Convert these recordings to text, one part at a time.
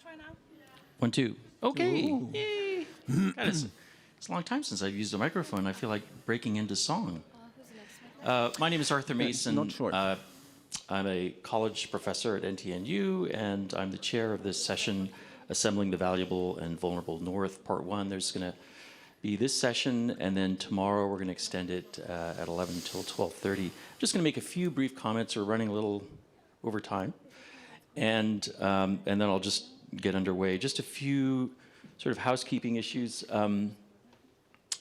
Try now. 1, 2. Okay. Yay. God, it's a long time since I've used a microphone. I feel like breaking into song. My name is Arthur Mason. Not short. I'm a college professor at NTNU, and I'm the chair of this session, Assembling the Valuable and Vulnerable North, Part 1. There's going to be this session, and then tomorrow we're going to extend it at 11 until 12:30. I'm just going to make a few brief comments. We're running a little over time. And then I'll just get underway. Just a few sort of housekeeping issues.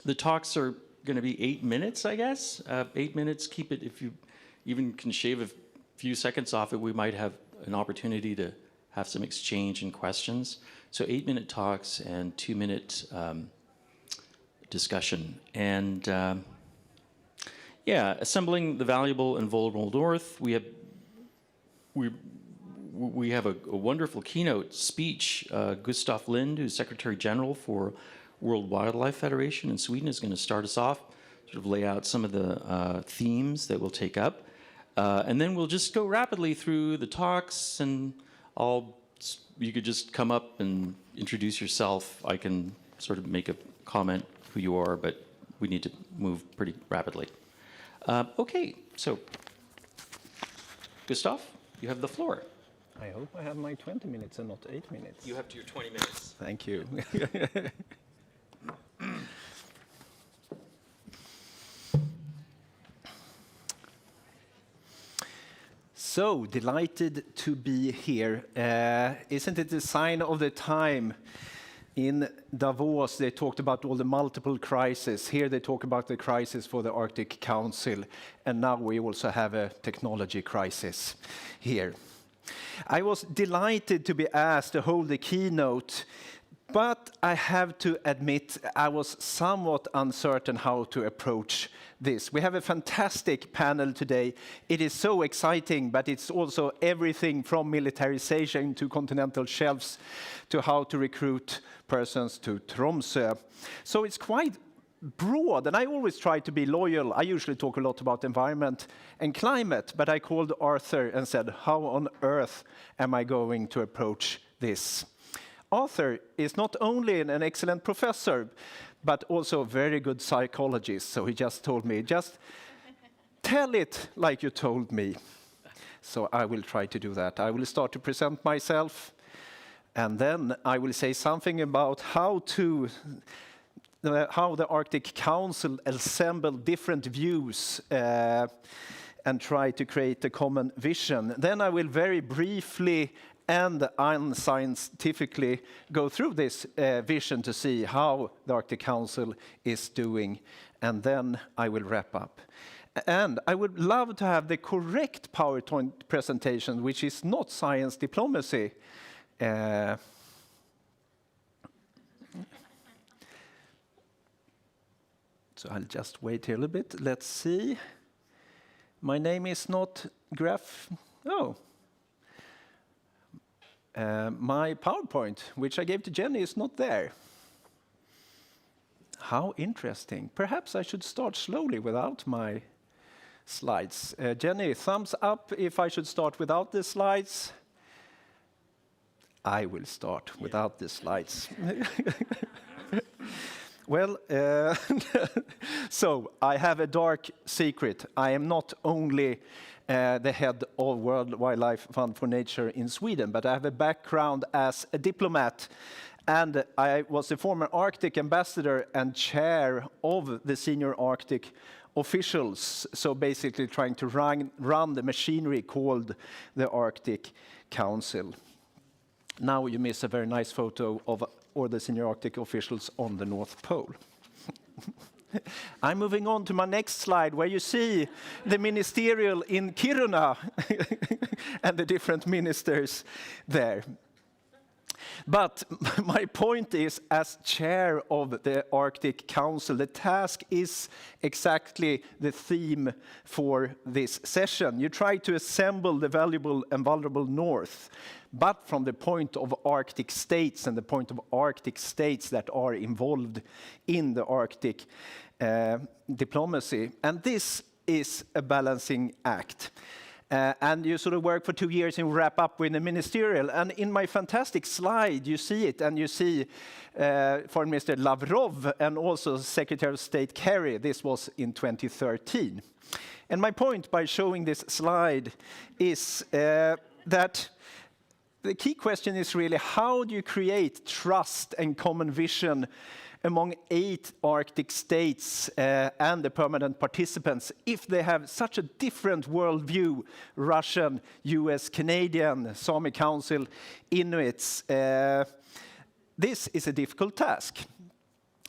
The talks are going to be 8 minutes, I guess. 8 minutes, keep it, if you even can shave a few seconds off it, we might have an opportunity to have some exchange and questions. So 8-minute talks and 2-minute discussion. And yeah, Assembling the Valuable and Vulnerable North, we have a wonderful keynote speech. Gustav Lind, who's Secretary General for World Wildlife Federation in Sweden, is going to start us off, sort of lay out some of the themes that we'll take up. And then we'll just go rapidly through the talks, and you could just come up and introduce yourself. I can sort of make a comment who you are, but we need to move pretty rapidly. Okay, so Gustav, you have the floor. I hope I have my 20 minutes and not 8 minutes. You have your 20 minutes. Thank you. So, delighted to be here. Isn't it a sign of the time? In Davos, they talked about all the multiple crises. Here they talk about the crisis for the Arctic Council. And now we also have a technology crisis here. I was delighted to be asked to hold the keynote, but I have to admit I was somewhat uncertain how to approach this. We have a fantastic panel today. It is so exciting, but it's also everything from militarization to continental shelves to how to recruit persons to Tromsø. So it's quite broad, and I always try to be loyal. I usually talk a lot about environment and climate, but I called Arthur and said, how on earth am I going to approach this? Arthur is not only an excellent professor, but also a very good psychologist. So he just told me, just tell it like you told me. So I will try to do that. I will start to present myself, and then I will say something about how the Arctic Council assembled different views and try to create a common vision. Then I will very briefly and unscientifically go through this vision to see how the Arctic Council is doing, and then I will wrap up. And I would love to have the correct PowerPoint presentation, which is not science diplomacy. So I'll just wait here a little bit. Let's see. My name is not Graph. Oh. My PowerPoint, which I gave to Jenny, is not there. How interesting. Perhaps I should start slowly without my slides. Jenny, thumbs up if I should start without the slides. I will start without the slides. Well, so I have a dark secret. I am not only the head of World Wildlife Fund for Nature in Sweden, but I have a background as a diplomat, and I was a former Arctic ambassador and chair of the senior Arctic officials, so basically trying to run the machinery called the Arctic Council. Now you miss a very nice photo of all the senior Arctic officials on the North Pole. I'm moving on to my next slide, where you see the ministerial in Kiruna and the different ministers there. But my point is, as chair of the Arctic Council, the task is exactly the theme for this session. You try to assemble the valuable and vulnerable North, but from the point of Arctic states and the point of Arctic states that are involved in the Arctic diplomacy. And this is a balancing act. And you sort of work for 2 years and wrap up with the ministerial. And in my fantastic slide, you see it, and you see Foreign Minister Lavrov and also Secretary of State Kerry. This was in 2013. And my point by showing this slide is that the key question is really, how do you create trust and common vision among 8 Arctic states and the permanent participants if they have such a different worldview, Russian, US, Canadian, Sami Council, Inuits? This is a difficult task.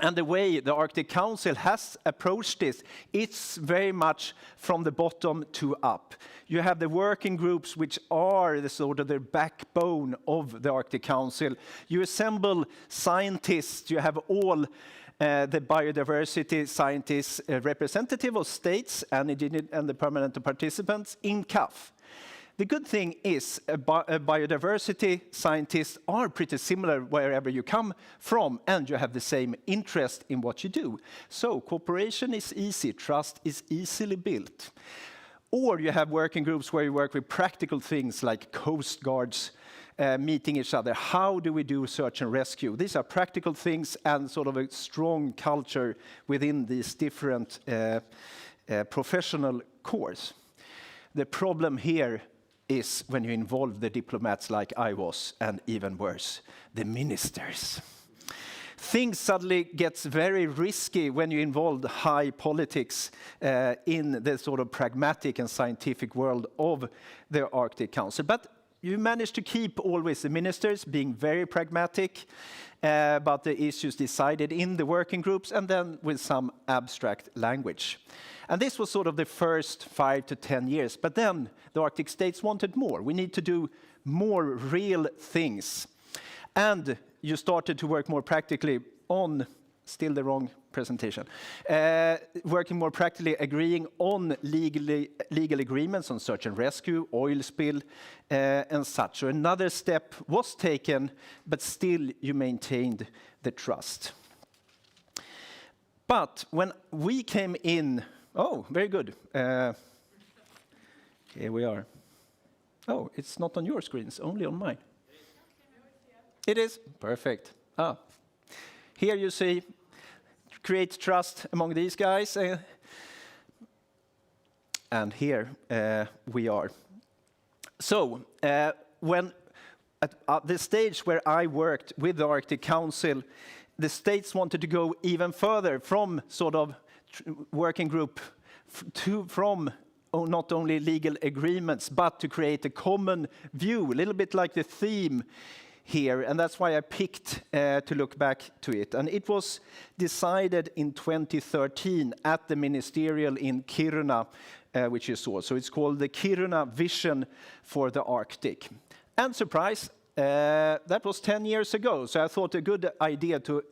And the way the Arctic Council has approached this, it's very much from the bottom to up. You have the working groups, which are the sort of the backbone of the Arctic Council. You assemble scientists, you have all the biodiversity scientists, representative of states and the permanent participants in CAF. The good thing is biodiversity scientists are pretty similar wherever you come from, and you have the same interest in what you do. So cooperation is easy, trust is easily built. Or you have working groups where you work with practical things like coast guards meeting each other. How do we do search and rescue? These are practical things and sort of a strong culture within these different professional cores. The problem here is when you involve the diplomats like I was, and even worse, the ministers. Things suddenly gets very risky when you involve high politics in the sort of pragmatic and scientific world of the Arctic Council. But you manage to keep always the ministers being very pragmatic about the issues decided in the working groups, and then with some abstract language. And this was sort of the first 5 to 10 years. But then the Arctic states wanted more. We need to do more real things. And you started to work more practically on, still the wrong presentation, working more practically, agreeing on legal agreements on search and rescue, oil spill, and such. So another step was taken, but still you maintained the trust. But when we came in, oh, very good. Here we are. Oh, it's not on your screens, only on mine. It is? Perfect. Here you see, create trust among these guys. And here we are. So, when at the stage where I worked with the Arctic Council, the states wanted to go even further from sort of working group from not only legal agreements, but to create a common view, a little bit like the theme here, and that's why I picked to look back to it. And it was decided in 2013 at the ministerial in Kiruna, which you saw. So it's called the Kiruna Vision for the Arctic. And surprise, that was 10 years ago. So I thought a good idea to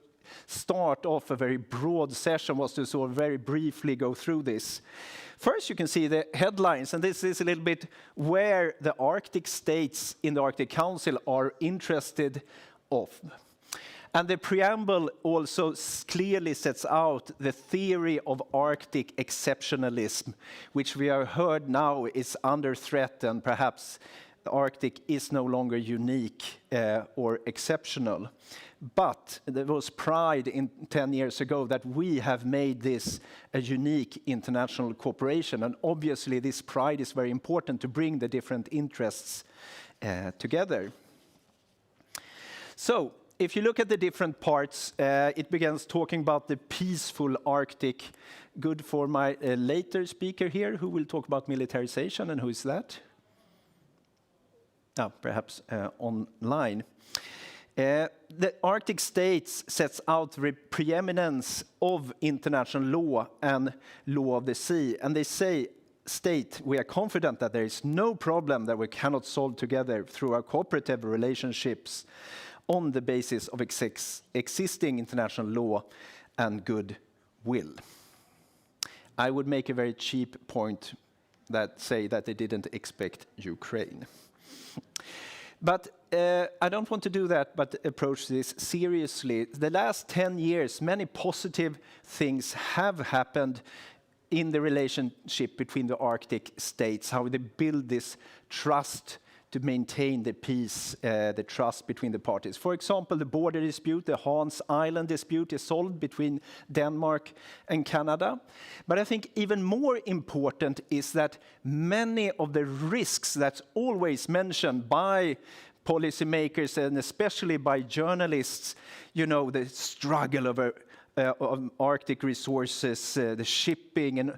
start off a very broad session was to sort of very briefly go through this. First, you can see the headlines, and this is a little bit where the Arctic states in the Arctic Council are interested of. And the preamble also clearly sets out the theory of Arctic exceptionalism, which we have heard now is under threat, and perhaps the Arctic is no longer unique or exceptional. But there was pride in 10 years ago that we have made this a unique international cooperation. And obviously this pride is very important to bring the different interests together. So if you look at the different parts, it begins talking about the peaceful Arctic. Good for my later speaker here, who will talk about militarization. And who is that? Perhaps online. The Arctic states sets out the preeminence of international law and law of the sea, and they state we are confident that there is no problem that we cannot solve together through our cooperative relationships on the basis of existing international law and good will. I would make a very cheap point that say that they didn't expect Ukraine. But I don't want to do that, but approach this seriously. The last 10 years, many positive things have happened in the relationship between the Arctic states, how they build this trust to maintain the peace, the trust between the parties. For example, the border dispute, the Hans Island dispute, is solved between Denmark and Canada. But I think even more important is that many of the risks that's always mentioned by policymakers and especially by journalists, you know, the struggle over Arctic resources, the shipping,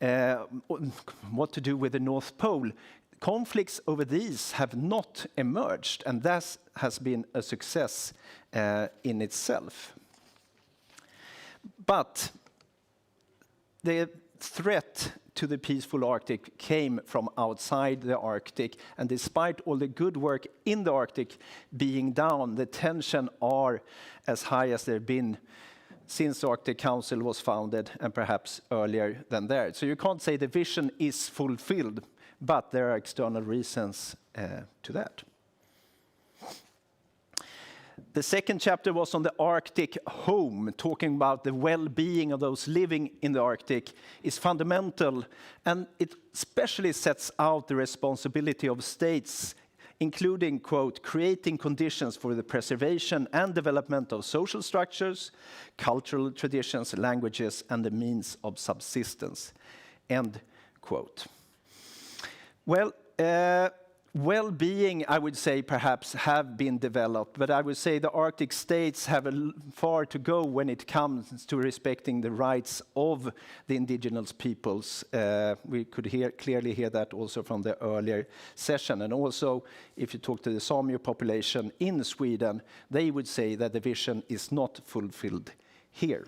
and what to do with the North Pole. Conflicts over these have not emerged, and that has been a success in itself. But the threat to the peaceful Arctic came from outside the Arctic, and despite all the good work in the Arctic being down, the tension are as high as they've been since the Arctic Council was founded, and perhaps earlier than that. So you can't say the vision is fulfilled, but there are external reasons to that. The second chapter was on the Arctic home, talking about the well-being of those living in the Arctic is fundamental, and it especially sets out the responsibility of states, including, quote, creating conditions for the preservation and development of social structures, cultural traditions, languages, and the means of subsistence, end quote. Well, well-being, I would say, perhaps have been developed, but I would say the Arctic states have far to go when it comes to respecting the rights of the indigenous peoples. We could clearly hear that also from the earlier session. And also, if you talk to the Sami population in Sweden, they would say that the vision is not fulfilled here.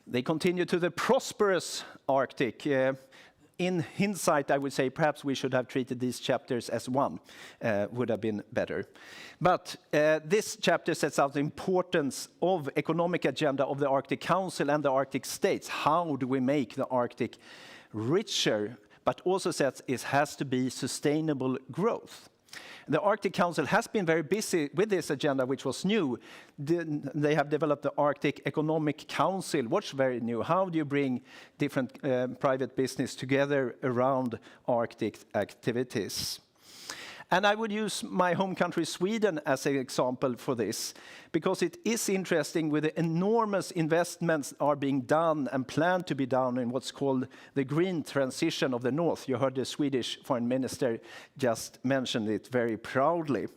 They continue to the prosperous Arctic. In hindsight, I would say perhaps we should have treated these chapters as one, would have been better. But this chapter sets out the importance of economic agenda of the Arctic Council and the Arctic states. How do we make the Arctic richer? But also says it has to be sustainable growth. The Arctic Council has been very busy with this agenda, which was new. They have developed the Arctic Economic Council, which is very new. How do you bring different private business together around Arctic activities? And I would use my home country, Sweden, as an example for this, because it is interesting with the enormous investments are being done and planned to be done in what's called the green transition of the North. You heard the Swedish foreign minister just mention it very proudly.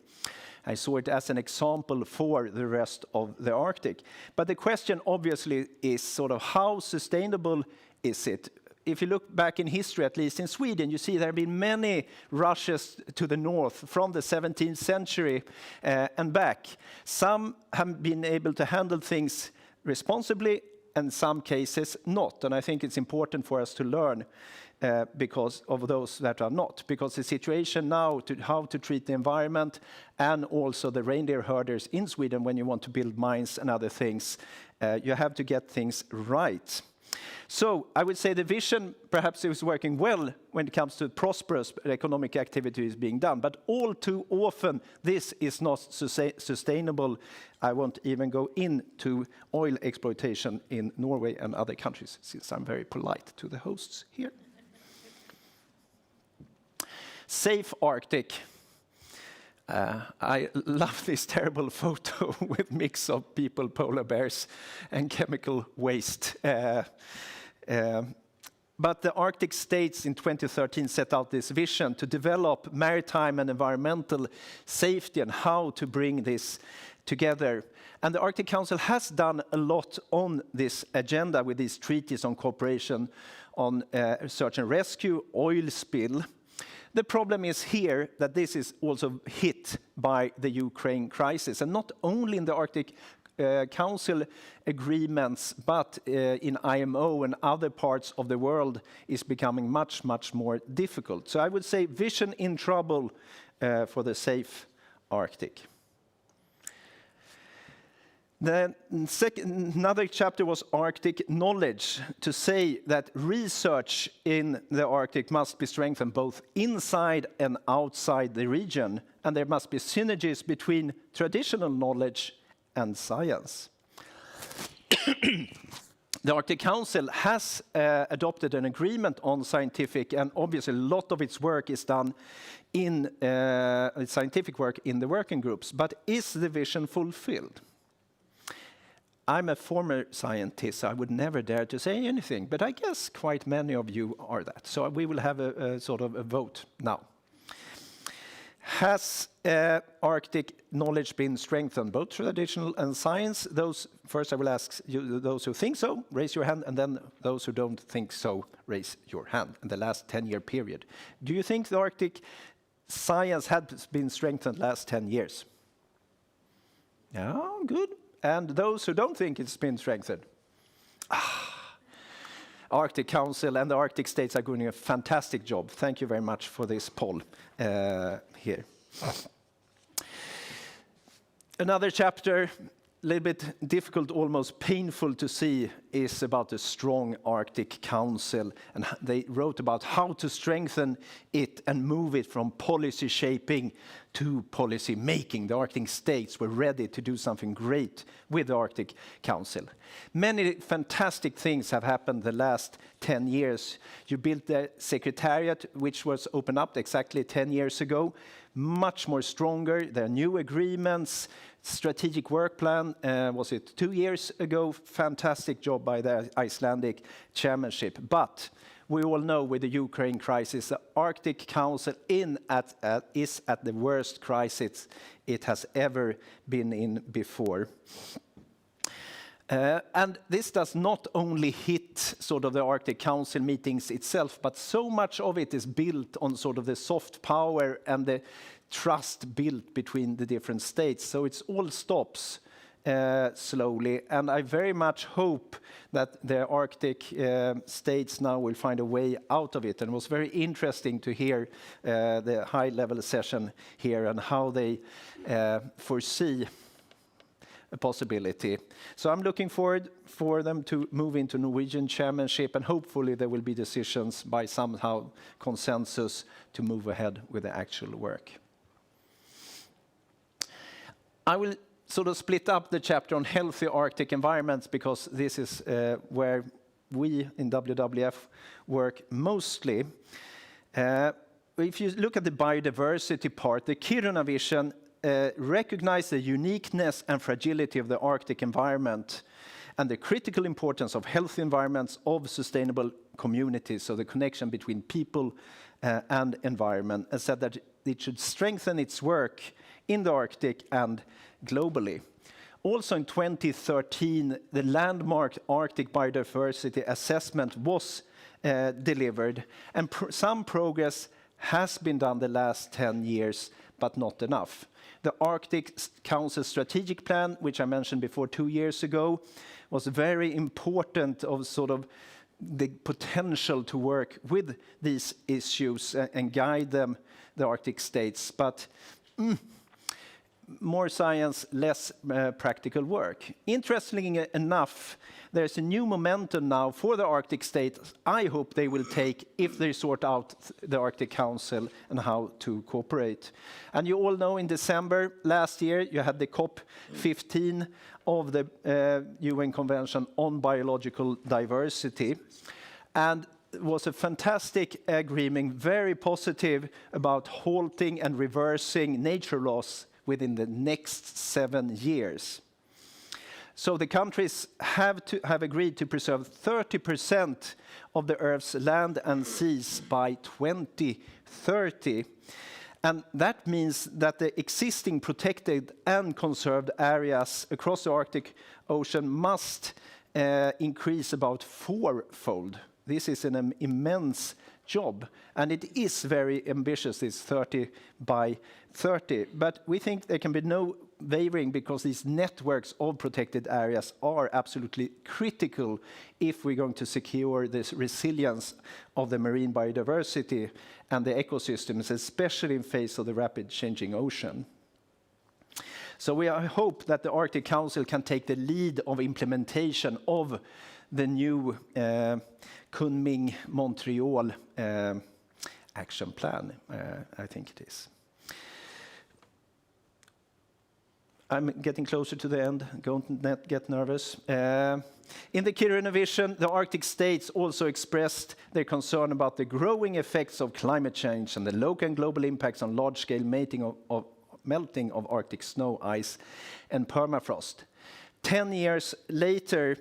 I saw it as an example for the rest of the Arctic. But the question obviously is sort of how sustainable is it? If you look back in history, at least in Sweden, you see there have been many rushes to the north from the 17th century and back. Some have been able to handle things responsibly, and some cases not. And I think it's important for us to learn because of those that are not. Because the situation now, to how to treat the environment, and also the reindeer herders in Sweden, when you want to build mines and other things, you have to get things right. So I would say the vision perhaps is working well when it comes to prosperous economic activities being done, but all too often this is not sustainable. I won't even go into oil exploitation in Norway and other countries, since I'm very polite to the hosts here. Safe Arctic. I love this terrible photo with mix of people, polar bears, and chemical waste. But the Arctic states in 2013 set out this vision to develop maritime and environmental safety and how to bring this together. And the Arctic Council has done a lot on this agenda with these treaties on cooperation on search and rescue, oil spill. The problem is here that this is also hit by the Ukraine crisis, and not only in the Arctic Council agreements, but in IMO and other parts of the world is becoming much, much more difficult. So I would say vision in trouble for the safe Arctic. Another chapter was Arctic knowledge, to say that research in the Arctic must be strengthened both inside and outside the region, and there must be synergies between traditional knowledge and science. The Arctic Council has adopted an agreement on scientific, and obviously a lot of its work is done in scientific work in the working groups. But is the vision fulfilled? I'm a former scientist, so I would never dare to say anything, but I guess quite many of you are that. So we will have a sort of a vote now. Has Arctic knowledge been strengthened, both traditional and science? First I will ask you, those who think so, raise your hand, and then those who don't think so, raise your hand in the last 10-year period. Do you think the Arctic science has been strengthened last 10 years? Yeah, good. And those who don't think it's been strengthened? Arctic Council and the Arctic states are doing a fantastic job. Thank you very much for this poll here. Another chapter, a little bit difficult, almost painful to see, is about the strong Arctic Council. And they wrote about how to strengthen it and move it from policy shaping to policy making. The Arctic states were ready to do something great with the Arctic Council. Many fantastic things have happened the last 10 years. You built the Secretariat, which was opened up exactly 10 years ago, much more stronger. There are new agreements, strategic work plan, was it 2 years ago? Fantastic job by the Icelandic chairmanship. But we all know with the Ukraine crisis, the Arctic Council is at the worst crisis it has ever been in before. And this does not only hit sort of the Arctic Council meetings itself, but so much of it is built on sort of the soft power and the trust built between the different states. So it all stops slowly, and I very much hope that the Arctic states now will find a way out of it. And it was very interesting to hear the high-level session here and how they foresee a possibility. So I'm looking forward for them to move into Norwegian chairmanship, and hopefully there will be decisions by somehow consensus to move ahead with the actual work. I will sort of split up the chapter on healthy Arctic environments, because this is where we in WWF work mostly. If you look at the biodiversity part, the Kiruna vision recognize the uniqueness and fragility of the Arctic environment and the critical importance of healthy environments, of sustainable communities, so the connection between people and environment, and said that it should strengthen its work in the Arctic and globally. Also in 2013, the landmark Arctic biodiversity assessment was delivered, and some progress has been done the last 10 years, but not enough. The Arctic Council strategic plan, which I mentioned before 2 years ago, was very important of sort of the potential to work with these issues and guide them, the Arctic states. But more science, less practical work. Interestingly enough, there's a new momentum now for the Arctic states. I hope they will take if they sort out the Arctic Council and how to cooperate. And you all know in December last year, you had the COP15 of the UN Convention on Biological Diversity. And it was a fantastic agreement, very positive about halting and reversing nature loss within the next 7 years. So the countries have agreed to preserve 30% of the Earth's land and seas by 2030. And that means that the existing protected and conserved areas across the Arctic Ocean must increase about 4-fold. This is an immense job, and it is very ambitious, this 30 by 30. But we think there can be no wavering, because these networks of protected areas are absolutely critical if we're going to secure this resilience of the marine biodiversity and the ecosystems, especially in face of the rapid changing ocean. So I hope that the Arctic Council can take the lead of implementation of the new Kunming-Montreal action plan, I think it is. I'm getting closer to the end. Don't get nervous. In the Kiruna vision, the Arctic states also expressed their concern about the growing effects of climate change and the local and global impacts on large-scale melting of Arctic snow, ice, and permafrost. 10 years later,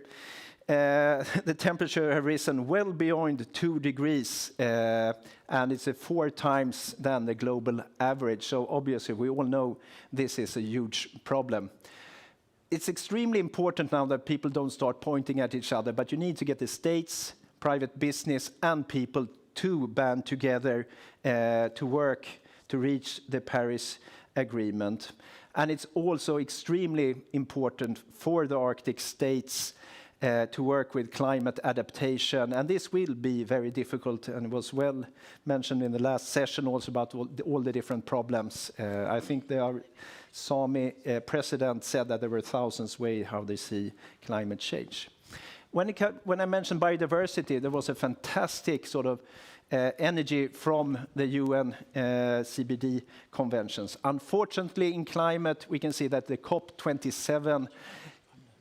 the temperature has risen well beyond 2 degrees, and it's 4 times than the global average. So obviously, we all know this is a huge problem. It's extremely important now that people don't start pointing at each other, but you need to get the states, private business, and people to band together to work to reach the Paris Agreement. And it's also extremely important for the Arctic states to work with climate adaptation, and this will be very difficult, and it was well mentioned in the last session also about all the different problems. I think the Sami president said that there were thousands ways how they see climate change. When I mentioned biodiversity, there was a fantastic sort of energy from the UN CBD conventions. Unfortunately, in climate, we can see that the COP27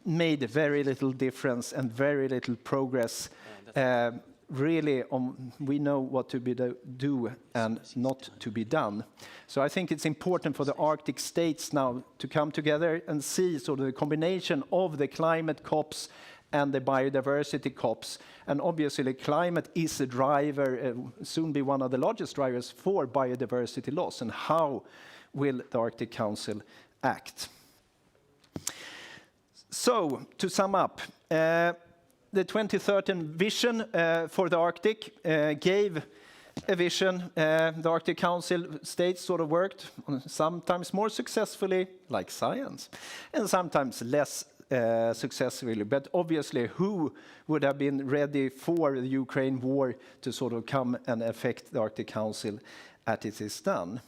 made very little difference and very little progress. Really, we know what to do and not to be done. So I think it's important for the Arctic states now to come together and see sort of the combination of the climate COPs and the biodiversity COPs. And obviously, climate is a driver, soon be one of the largest drivers for biodiversity loss. And how will the Arctic Council act? So, to sum up, the 2030 vision for the Arctic gave a vision. The Arctic Council states sort of worked, sometimes more successfully, like science, and sometimes less successfully. But obviously, who would have been ready for the Ukraine war to sort of come and affect the Arctic Council as it is done?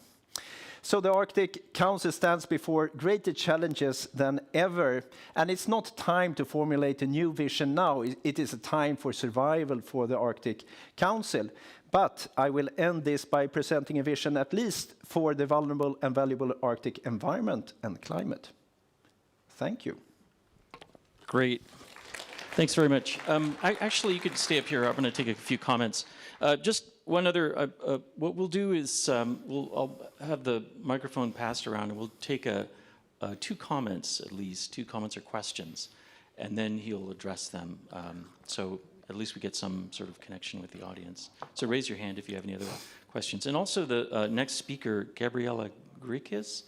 So the Arctic Council stands before greater challenges than ever, and it's not time to formulate a new vision now. It is a time for survival for the Arctic Council. But I will end this by presenting a vision at least for the vulnerable and valuable Arctic environment and climate. Thank you. Great. Thanks very much. Actually, you could stay up here. I'm going to take a few comments. Just one other, what we'll do is I'll have the microphone passed around, and we'll take 2 comments at least, 2 comments or questions, and then he'll address them. So at least we get some sort of connection with the audience. So raise your hand if you have any other questions. And also the next speaker, Gabriela Grikis,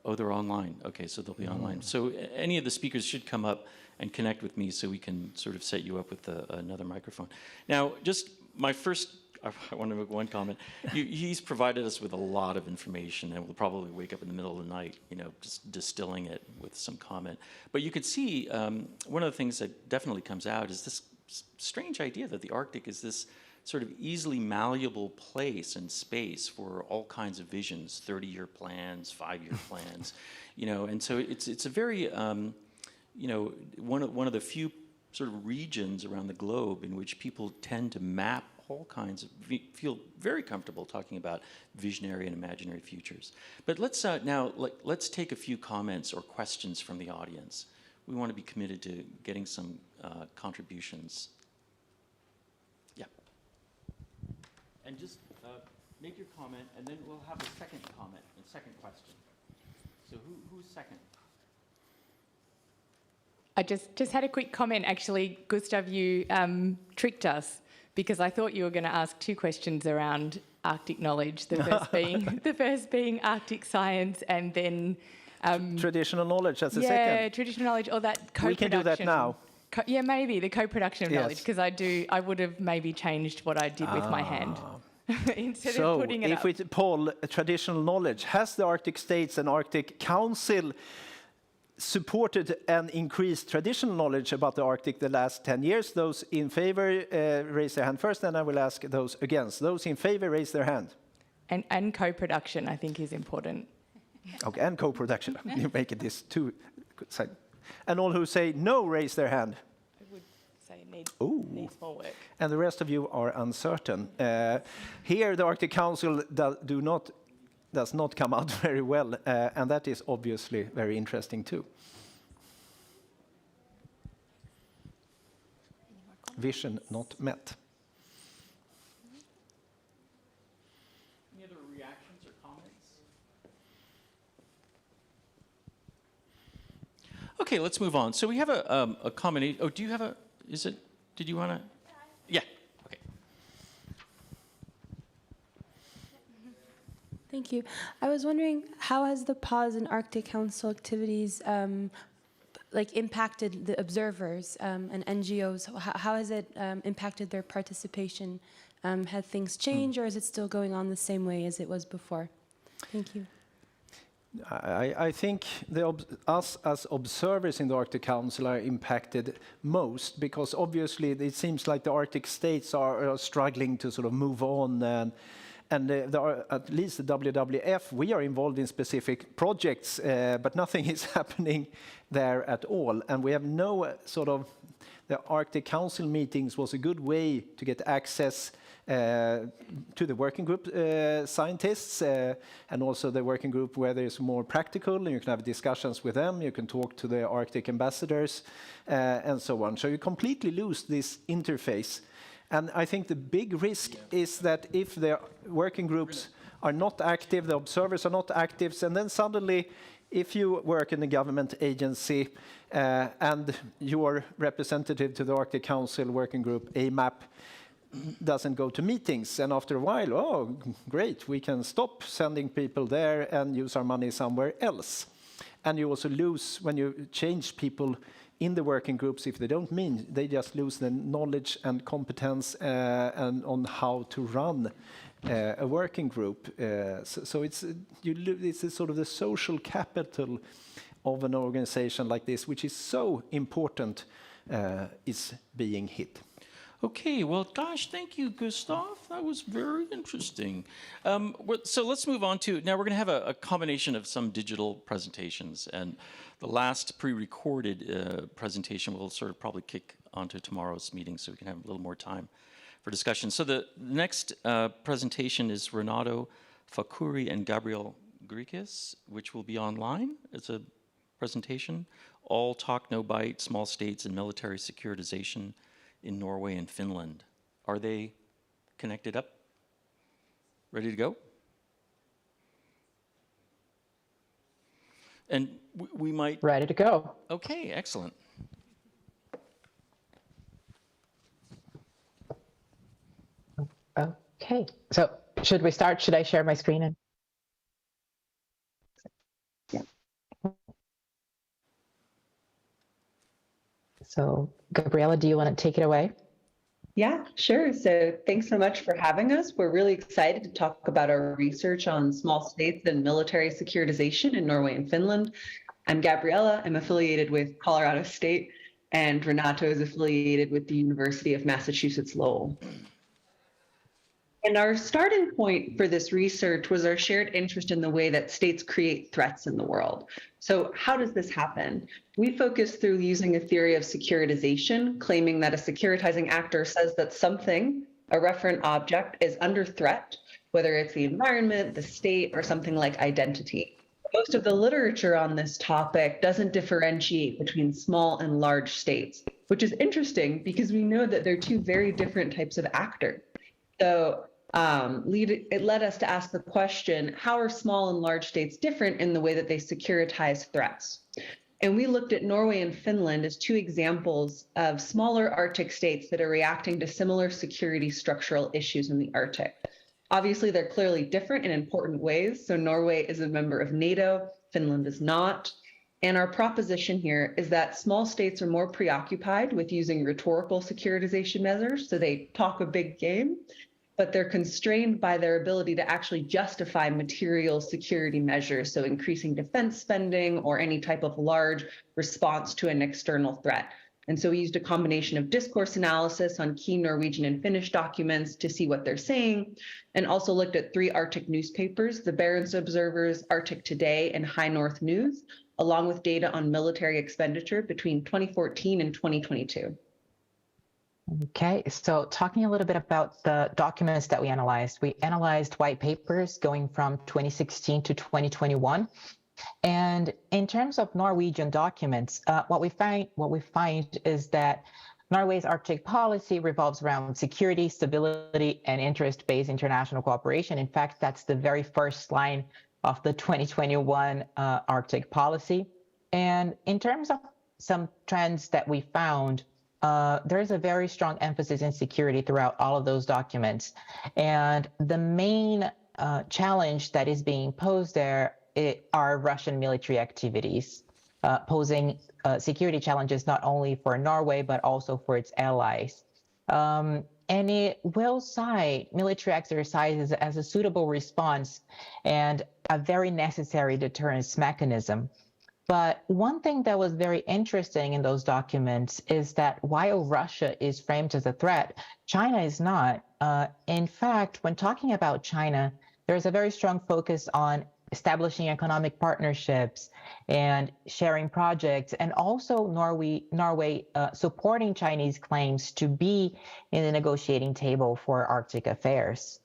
oh, they're online. Okay, so they'll be online. So any of the speakers should come up and connect with me so we can sort of set you up with another microphone. Now, just my first, I want to make one comment. He's provided us with a lot of information, and we'll probably wake up in the middle of the night, just distilling it with some comment. But you could see one of the things that definitely comes out is this strange idea that the Arctic is this sort of easily malleable place and space for all kinds of visions, 30-year plans, 5-year plans, and so it's a very, one of the few sort of regions around the globe in which people tend to map all kinds of, feel very comfortable talking about visionary and imaginary futures. But let's now, let's take a few comments or questions from the audience. We want to be committed to getting some contributions. Yeah. And just make your comment, and then we'll have a second comment and second question. So who's second? I just had a quick comment. Actually, Gustav, you tricked us because I thought you were going to ask 2 questions around Arctic knowledge. The first being Arctic science, and then traditional knowledge as a second. Yeah, traditional knowledge, or that co-production. We can do that now. Yeah, maybe the co-production of knowledge, because I would have maybe changed what I did with my hand instead of putting it up. So if we poll traditional knowledge, has the Arctic states and Arctic Council supported and increased traditional knowledge about the Arctic the last 10 years? Those in favor raise their hand first, and I will ask those against. Those in favor raise their hand. And co-production, I think, is important. Okay, and co-production. You make it this 2 side. And all who say no raise their hand. I would say needs more work. And the rest of you are uncertain. Here, the Arctic Council do not does not come out very well, and that is obviously very interesting too. Vision not met. Any other reactions or comments? Okay, let's move on. So we have a combination. Oh, do you have a? Did you want to? Yeah. Okay. Thank you. I was wondering, how has the pause in Arctic Council activities impacted the observers and NGOs? How has it impacted their participation? Have things changed, or is it still going on the same way as it was before? Thank you. I think us as observers in the Arctic Council are impacted most, because obviously it seems like the Arctic states are struggling to sort of move on, and at least the WWF, we are involved in specific projects, but nothing is happening there at all. And we have no the Arctic Council meetings was a good way to get access to the working group scientists, and also the working group where there's more practical, and you can have discussions with them, you can talk to the Arctic ambassadors, and so on. So you completely lose this interface. And I think the big risk is that if the working groups are not active, the observers are not active, and then suddenly, if you work in a government agency and your representative to the Arctic Council working group, AMAP, doesn't go to meetings, and after a while, oh, great, we can stop sending people there and use our money somewhere else. And you also lose, when you change people in the working groups, if they don't mean, they just lose the knowledge and competence and on how to run a working group. So it's a sort of the social capital of an organization like this, which is so important, is being hit. Okay, well, gosh, thank you, Gustav. That was very interesting. So let's move on to, now we're going to have a combination of some digital presentations, and the last pre-recorded presentation will sort of probably kick onto tomorrow's meeting so we can have a little more time for discussion. So the next presentation is Renato Facuri and Gabriel Grikis, which will be online. It's a presentation, All Talk, No Bite, Small States and Military Securitization in Norway and Finland. Are they connected up? Ready to go? And we might... Ready to go. Okay, excellent. Okay, so should we start? Should I share my screen? Yeah. So, Gabriela, do you want to take it away? Yeah, sure. So thanks so much for having us. We're really excited to talk about our research on small states and military securitization in Norway and Finland. I'm Gabriela. I'm affiliated with Colorado State, and Renato is affiliated with the University of Massachusetts Lowell. And our starting point for this research was our shared interest in the way that states create threats in the world. So how does this happen? We focus through using a theory of securitization, claiming that a securitizing actor says that something, a referent object, is under threat, whether it's the environment, the state, or something like identity. Most of the literature on this topic doesn't differentiate between small and large states, which is interesting because we know that they're two very different types of actors. So it led us to ask the question, how are small and large states different in the way that they securitize threats? And we looked at Norway and Finland as two examples of smaller Arctic states that are reacting to similar security structural issues in the Arctic. Obviously, they're clearly different in important ways. So Norway is a member of NATO, Finland is not. And our proposition here is that small states are more preoccupied with using rhetorical securitization measures, so they talk a big game, but they're constrained by their ability to actually justify material security measures, so increasing defense spending or any type of large response to an external threat. And so we used a combination of discourse analysis on key Norwegian and Finnish documents to see what they're saying, and also looked at 3 Arctic newspapers, the Barents Observers, Arctic Today, and High North News, along with data on military expenditure between 2014 and 2022. Okay, so talking a little bit about the documents that we analyzed white papers going from 2016 to 2021. And in terms of Norwegian documents, what we find is that Norway's Arctic policy revolves around security, stability, and interest-based international cooperation. In fact, that's the very first line of the 2021 Arctic policy. And in terms of some trends that we found, there's a very strong emphasis in security throughout all of those documents. And the main challenge that is being posed there are Russian military activities, posing security challenges not only for Norway, but also for its allies. And it will cite military exercises as a suitable response and a very necessary deterrence mechanism. But one thing that was very interesting in those documents is that while Russia is framed as a threat, China is not. In fact, when talking about China, there's a very strong focus on establishing economic partnerships and sharing projects, and also Norway supporting Chinese claims to be in the negotiating table for Arctic affairs.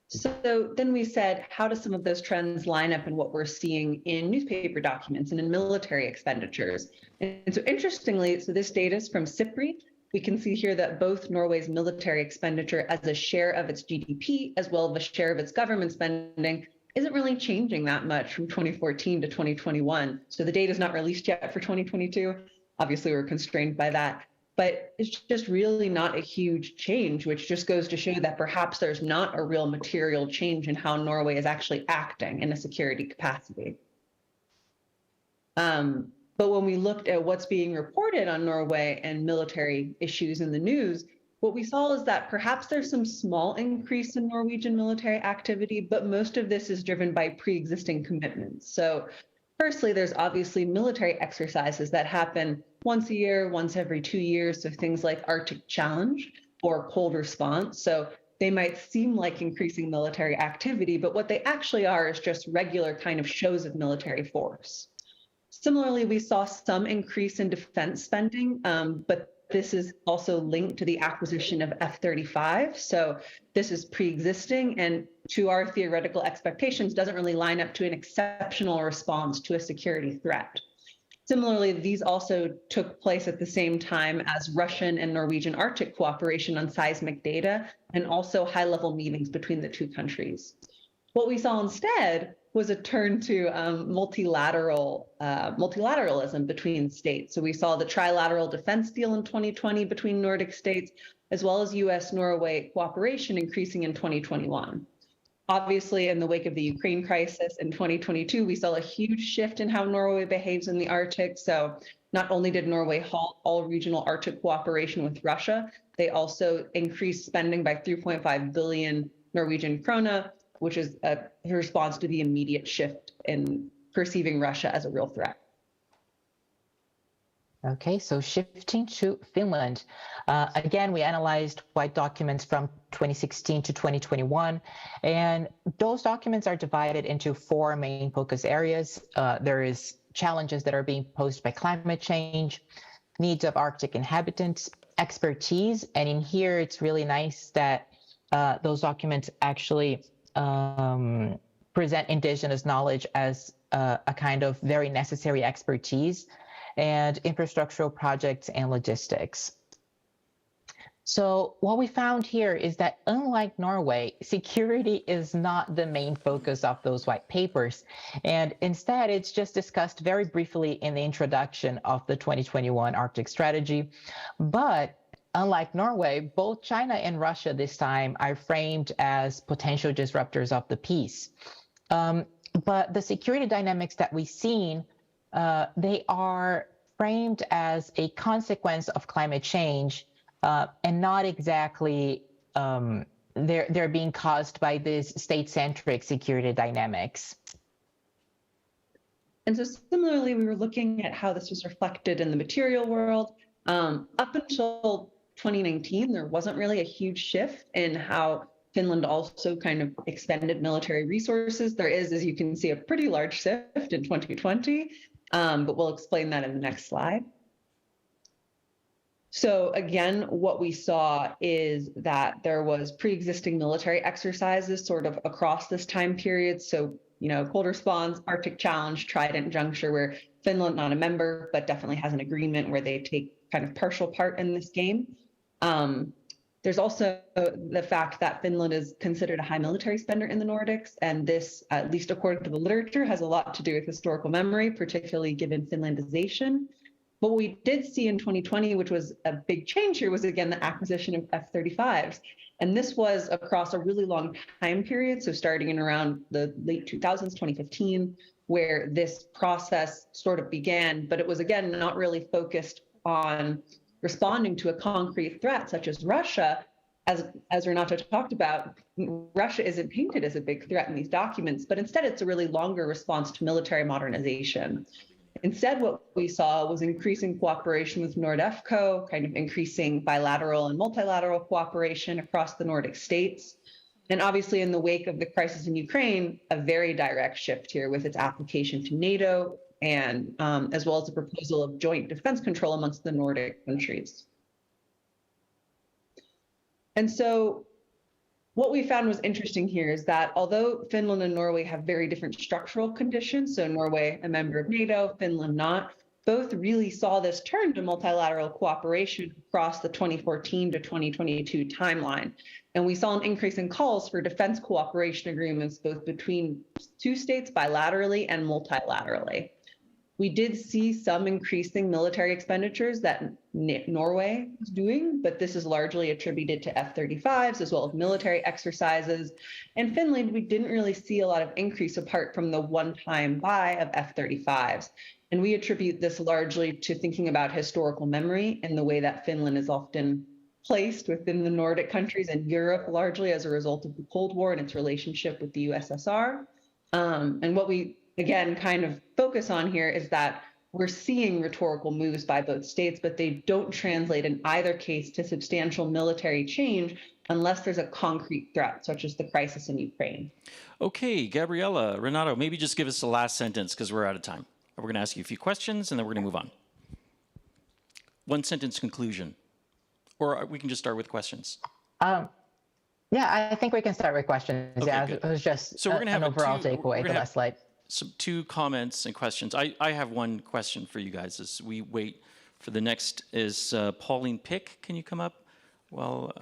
So then we said, how do some of those trends line up in what we're seeing in newspaper documents and in military expenditures? And so interestingly, so this data is from SIPRI. We can see here that both Norway's military expenditure as a share of its GDP, as well as a share of its government spending, isn't really changing that much from 2014 to 2021. So the data is not released yet for 2022. Obviously, we're constrained by that. But it's just really not a huge change, which just goes to show that perhaps there's not a real material change in how Norway is actually acting in a security capacity. But when we looked at what's being reported on Norway and military issues in the news, what we saw is that perhaps there's some small increase in Norwegian military activity, but most of this is driven by pre-existing commitments. So firstly, there's obviously military exercises that happen once a year, once every 2 years, so things like Arctic Challenge or Cold Response. So they might seem like increasing military activity, but what they actually are is just regular kind of shows of military force. Similarly, we saw some increase in defense spending, but this is also linked to the acquisition of F-35. So this is pre-existing and to our theoretical expectations doesn't really line up to an exceptional response to a security threat. Similarly, these also took place at the same time as Russian and Norwegian Arctic cooperation on seismic data and also high-level meetings between the two countries. What we saw instead was a turn to multilateralism between states. So we saw the trilateral defense deal in 2020 between Nordic states, as well as US-Norway cooperation increasing in 2021. Obviously, in the wake of the Ukraine crisis in 2022, we saw a huge shift in how Norway behaves in the Arctic. So not only did Norway halt all regional Arctic cooperation with Russia, they also increased spending by 3.5 billion Norwegian krone, which is a response to the immediate shift in perceiving Russia as a real threat. Okay, so shifting to Finland. Again, we analyzed white documents from 2016 to 2021, and those documents are divided into 4 main focus areas. There is challenges that are being posed by climate change, needs of Arctic inhabitants, expertise, and in here it's really nice that those documents actually present indigenous knowledge as a kind of very necessary expertise, and infrastructural projects and logistics. So what we found here is that unlike Norway, security is not the main focus of those white papers. And instead, it's just discussed very briefly in the introduction of the 2021 Arctic strategy. But unlike Norway, both China and Russia this time are framed as potential disruptors of the peace. But the security dynamics that we've seen, they are framed as a consequence of climate change and not exactly, they're being caused by these state-centric security dynamics. And so similarly, we were looking at how this was reflected in the material world. Up until 2019, there wasn't really a huge shift in how Finland also kind of expended military resources. There is, as you can see, a pretty large shift in 2020, but we'll explain that in the next slide. So again, what we saw is that there was pre-existing military exercises sort of across this time period. So, Cold Response, Arctic Challenge, Trident Juncture, where Finland, not a member, but definitely has an agreement where they take kind of partial part in this game. There's also the fact that Finland is considered a high military spender in the Nordics, and this, at least according to the literature, has a lot to do with historical memory, particularly given Finlandization. But what we did see in 2020, which was a big change here, was again the acquisition of F-35s. And this was across a really long time period, so starting in around the late 2000s, 2015, where this process sort of began, but it was again not really focused on responding to a concrete threat such as Russia. As Renato talked about, Russia isn't painted as a big threat in these documents, but instead it's a really longer response to military modernization. Instead, what we saw was increasing cooperation with NORDEFCO, kind of increasing bilateral and multilateral cooperation across the Nordic states. And obviously, in the wake of the crisis in Ukraine, a very direct shift here with its application to NATO, and as well as the proposal of joint defense control amongst the Nordic countries. And so what we found was interesting here is that although Finland and Norway have very different structural conditions, so Norway a member of NATO, Finland not, both really saw this turn to multilateral cooperation across the 2014 to 2022 timeline. And we saw an increase in calls for defense cooperation agreements, both between two states bilaterally and multilaterally. We did see some increasing military expenditures that Norway was doing, but this is largely attributed to F-35s as well as military exercises. In Finland, we didn't really see a lot of increase apart from the one-time buy of F-35s. And we attribute this largely to thinking about historical memory and the way that Finland is often placed within the Nordic countries and Europe, largely as a result of the Cold War and its relationship with the USSR. And what we again kind of focus on here is that we're seeing rhetorical moves by both states, but they don't translate in either case to substantial military change unless there's a concrete threat, such as the crisis in Ukraine. Okay, Gabriella, Renato, maybe just give us the last sentence because we're out of time. We're going to ask you a few questions and then we're going to move on. One sentence conclusion, or we can just start with questions. Yeah, I think we can start with questions. Okay, Yeah, good. it was just So we're going to have an overall takeaway, the last slide. Some two comments and questions. I have one question for you guys as we wait for the next. Is Pauline Pick, can you come up? Well,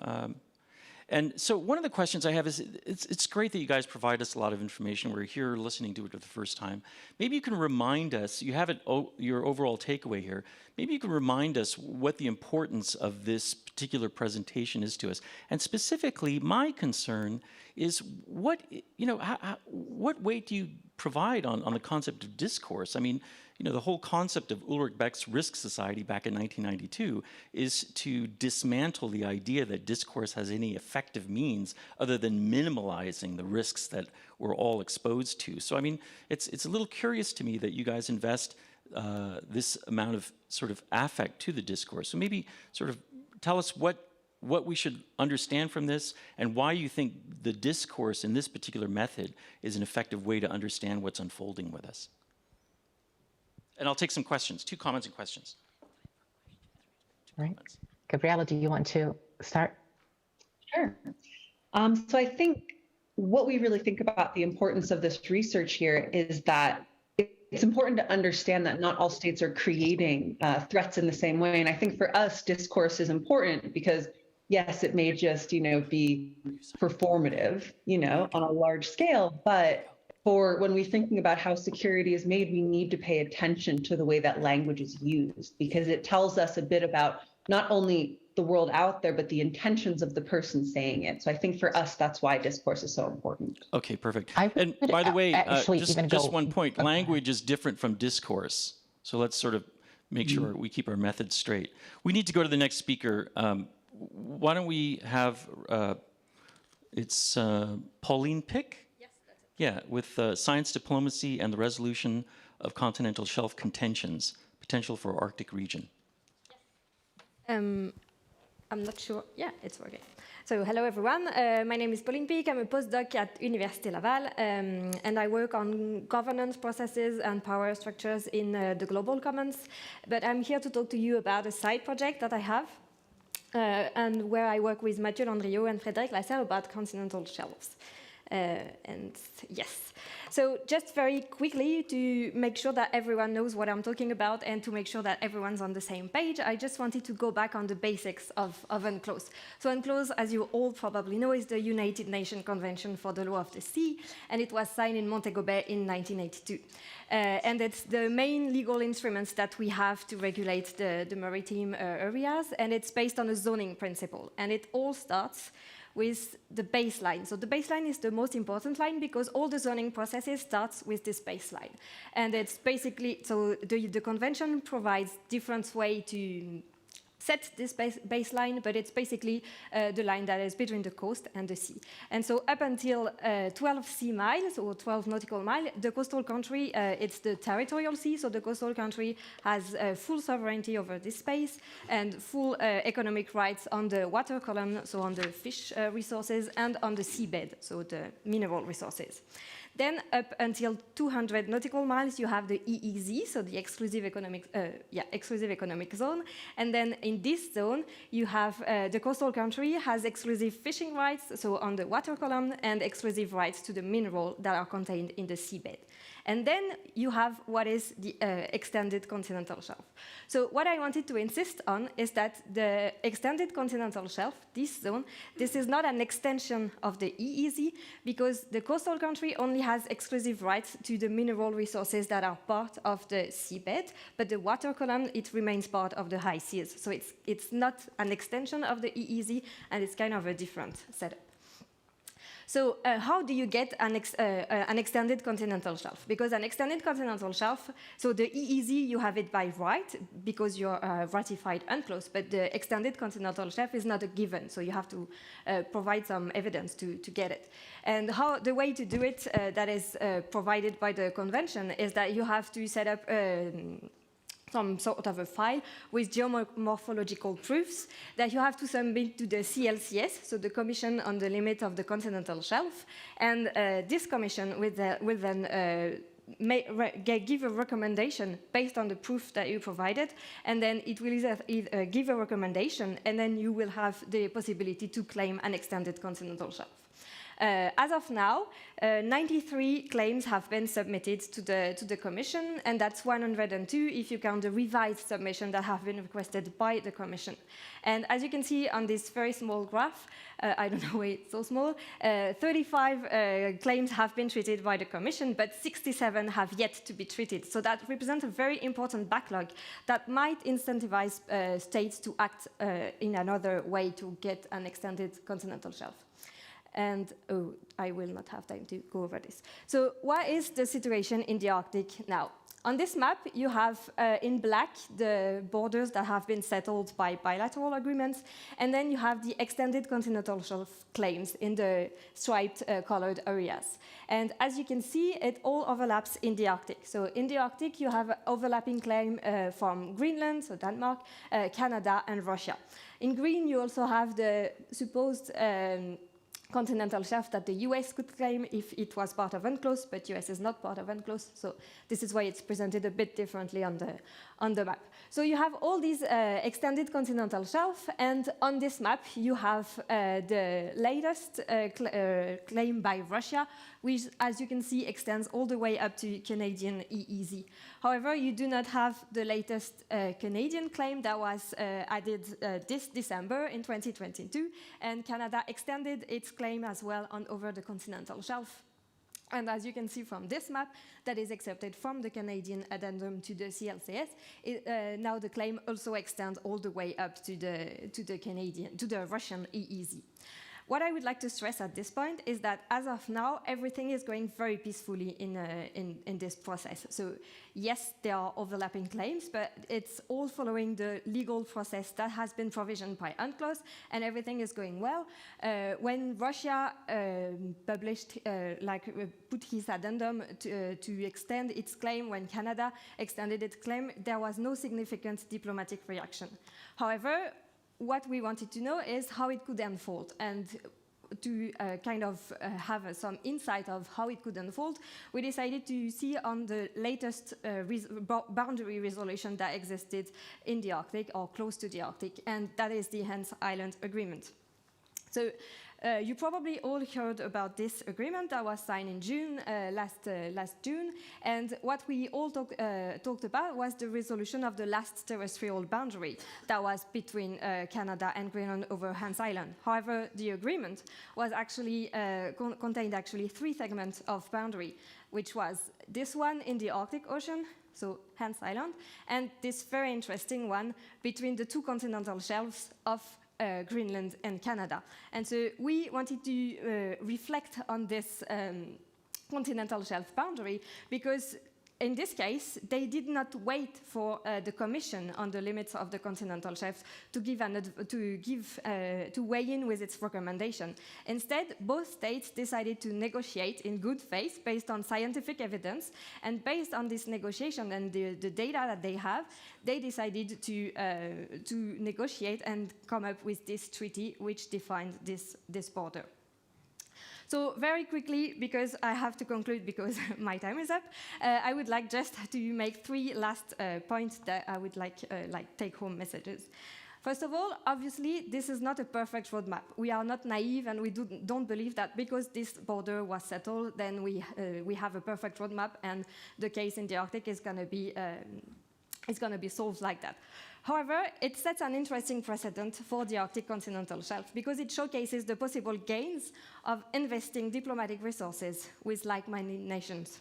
and so one of the questions I have is, it's great that you guys provide us a lot of information. We're here listening to it for the first time. Maybe you can remind us, you have it, your overall takeaway here, maybe you can remind us what the importance of this particular presentation is to us. And specifically, my concern is what weight do you provide on the concept of discourse? I mean, the whole concept of Ulrich Beck's Risk Society back in 1992 is to dismantle the idea that discourse has any effective means other than minimalizing the risks that we're all exposed to. So, I mean, it's a little curious to me that you guys invest this amount of sort of affect to the discourse. So maybe sort of tell us what we should understand from this and why you think the discourse in this particular method is an effective way to understand what's unfolding with us. And I'll take some questions, 2 comments and questions. All right. Gabriella, do you want to start? Sure. So I think what we really think about the importance of this research here is that it's important to understand that not all states are creating threats in the same way. And I think for us, discourse is important because, yes, it may just, be performative, on a large scale, but for when we're thinking about how security is made, we need to pay attention to the way that language is used, because it tells us a bit about not only the world out there, but the intentions of the person saying it. So I think for us, that's why discourse is so important. Okay, perfect. And by the way, just one point, language is different from discourse. So let's sort of make sure we keep our methods straight. We need to go to the next speaker. Why don't we have, it's Pauline Pick? Yeah, with science diplomacy and the resolution of continental shelf contentions, potential for Arctic region. I'm not sure. Yeah, it's working. So hello, everyone. My name is Pauline Pick. I'm a postdoc at Université Laval, and I work on governance processes and power structures in the Global Commons. But I'm here to talk to you about a side project that I have. and where I work with Mathieu Landriot and Frédéric Lasserre about continental shelves. And yes, so just very quickly to make sure that everyone knows what I'm talking about and to make sure that everyone's on the same page, I just wanted to go back on the basics of UNCLOS. So UNCLOS, as you all probably know, is the United Nations Convention for the Law of the Sea, and it was signed in Montego Bay in 1982. And it's the main legal instruments that we have to regulate the maritime areas, and it's based on a zoning principle. And it all starts with the baseline. So the baseline is the most important line because all the zoning processes starts with this baseline. And it's basically, so the convention provides different way to set this baseline, but it's basically the line that is between the coast and the sea. And so up until 12 sea miles or 12 nautical miles, the coastal country, it's the territorial sea, so the coastal country has full sovereignty over this space and full economic rights on the water column, so on the fish resources, and on the seabed, so the mineral resources. Then up until 200 nautical miles, you have the EEZ, so the exclusive economic zone. And then in this zone, you have the coastal country has exclusive fishing rights, so on the water column, and exclusive rights to the mineral that are contained in the seabed. And then you have what is the extended continental shelf. So what I wanted to insist on is that the extended continental shelf, this zone, this is not an extension of the EEZ because the coastal country only has exclusive rights to the mineral resources that are part of the seabed, but the water column, it remains part of the high seas. So it's not an extension of the EEZ, and it's kind of a different setup. So how do you get an extended continental shelf? Because an extended continental shelf, so the EEZ, you have it by right because you're ratified UNCLOS, but the extended continental shelf is not a given, so you have to provide some evidence to get it. And the way to do it that is provided by the convention is that you have to set up some sort of a file with geomorphological proofs that you have to submit to the CLCS, so the Commission on the Limit of the Continental Shelf. And this commission will then give a recommendation based on the proof that you provided, and then it will either give a recommendation, and then you will have the possibility to claim an extended continental shelf. As of now, 93 claims have been submitted to the Commission, and that's 102 if you count the revised submission that have been requested by the Commission. And as you can see on this very small graph, I don't know why it's so small, 35 claims have been treated by the Commission, but 67 have yet to be treated. So that represents a very important backlog that might incentivize states to act in another way to get an extended continental shelf. And I will not have time to go over this. So what is the situation in the Arctic now? On this map, you have in black the borders that have been settled by bilateral agreements, and then you have the extended continental shelf claims in the striped colored areas. And as you can see, it all overlaps in the Arctic. So in the Arctic, you have overlapping claim from Greenland, so Denmark, Canada, and Russia. In green, you also have the supposed continental shelf that the US could claim if it was part of UNCLOS, but US is not part of UNCLOS, so this is why it's presented a bit differently on the map. So you have all these extended continental shelf, and on this map you have the latest claim by Russia, which, as you can see, extends all the way up to Canadian EEZ. However, you do not have the latest Canadian claim that was added this December in 2022, and Canada extended its claim as well on over the continental shelf. And as you can see from this map that is accepted from the Canadian addendum to the CLCS, now the claim also extends all the way up to the Russian EEZ. What I would like to stress at this point is that as of now, everything is going very peacefully in this process. So yes, there are overlapping claims, but it's all following the legal process that has been provisioned by UNCLOS, and everything is going well. When Russia put his addendum to extend its claim, when Canada extended its claim, there was no significant diplomatic reaction. However, what we wanted to know is how it could unfold. And kind of have some insight of how it could unfold, we decided to see on the latest boundary resolution that existed in the Arctic or close to the Arctic, and that is the Hans Island Agreement. So you probably all heard about this agreement that was signed in June, last June, and what we all talked about was the resolution of the last terrestrial boundary that was between Canada and Greenland over Hans Island. However, the agreement was actually contained actually 3 segments of boundary, which was this one in the Arctic Ocean, so Hans Island, and this very interesting one between the 2 continental shelves of Greenland and Canada. And so we wanted to reflect on this continental shelf boundary because in this case, they did not wait for the Commission on the limits of the continental shelf to weigh in with its recommendation. Instead, both states decided to negotiate in good faith based on scientific evidence, and based on this negotiation and the data that they have, they decided to negotiate and come up with this treaty which defined this border. So very quickly, because I have to conclude because my time is up, I would like just to make 3 last points that I would like take-home messages. First of all, obviously, this is not a perfect roadmap. We are not naive, and we don't believe that because this border was settled, then we have a perfect roadmap, and the case in the Arctic is going to be solved like that. However, it sets an interesting precedent for the Arctic continental shelf because it showcases the possible gains of investing diplomatic resources with like-minded nations.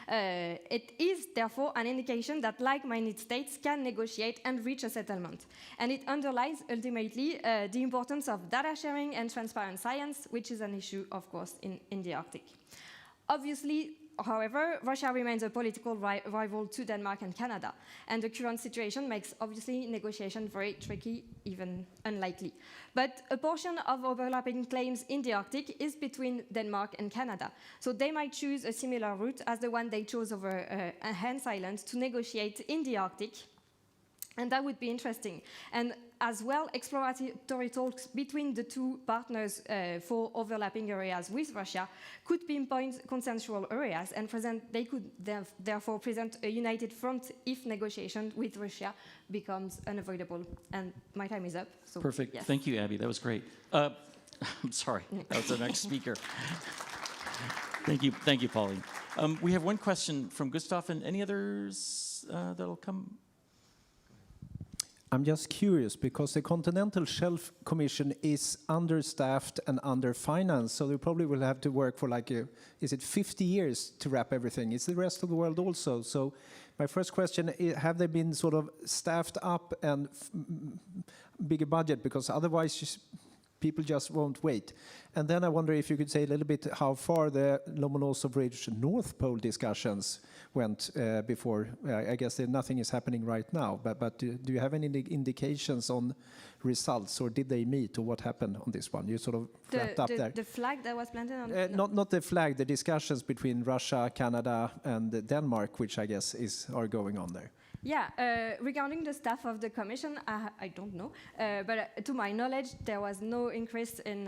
It is, therefore, an indication that like-minded states can negotiate and reach a settlement. And it underlies, ultimately, the importance of data sharing and transparent science, which is an issue, of course, in the Arctic. Obviously, however, Russia remains a political rival to Denmark and Canada, and the current situation makes, obviously, negotiation very tricky, even unlikely. But a portion of overlapping claims in the Arctic is between Denmark and Canada, so they might choose a similar route as the one they chose over Hans Island to negotiate in the Arctic, and that would be interesting. And as well, exploratory talks between the 2 partners for overlapping areas with Russia could pinpoint consensual areas, and they could therefore present a united front if negotiation with Russia becomes unavoidable. And my time is up. So, perfect. yes. Thank you, Abby. That was great. I'm sorry. That was the next speaker. Thank you, Pauline. We have one question from Gustav, and any others that'll come? I'm just curious because the Continental Shelf Commission is understaffed and underfinanced, so they probably will have to work for is it 50 years to wrap everything? Is the rest of the world also? So my first question, have they been sort of staffed up and bigger budget? Because otherwise people just won't wait. And then I wonder if you could say a little bit how far the Lomonosov Ridge North Pole discussions went before. I guess nothing is happening right now, but do you have any indications on results, or did they meet, or what happened on this one? You sort of wrapped up there. The flag that was planted on no. Not the flag, the discussions between Russia, Canada, and Denmark, which I guess are going on there. Yeah, regarding the staff of the Commission, I don't know, but to my knowledge, there was no increase in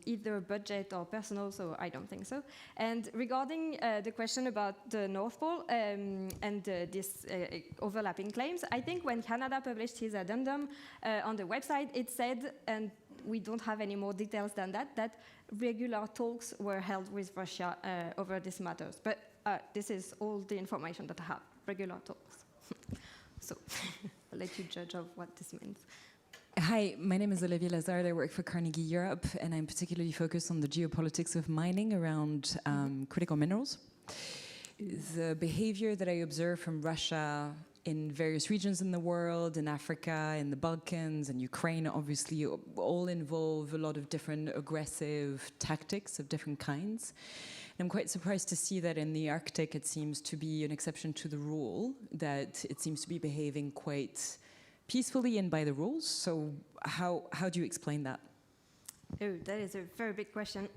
either budget or personnel, so I don't think so. And regarding the question about the North Pole and this overlapping claims, I think when Canada published his addendum on the website, it said, and we don't have any more details than that regular talks were held with Russia over these matters. But this is all the information that I have, regular talks. So I'll let you judge of what this means. Hi, my name is Olivia Lazard. I work for Carnegie Europe, and I'm particularly focused on the geopolitics of mining around critical minerals. The behavior that I observe from Russia in various regions in the world, in Africa, in the Balkans, and Ukraine, obviously, all involve a lot of different aggressive tactics of different kinds. I'm quite surprised to see that in the Arctic it seems to be an exception to the rule, that it seems to be behaving quite peacefully and by the rules. So how do you explain that? Oh, that is a very big question.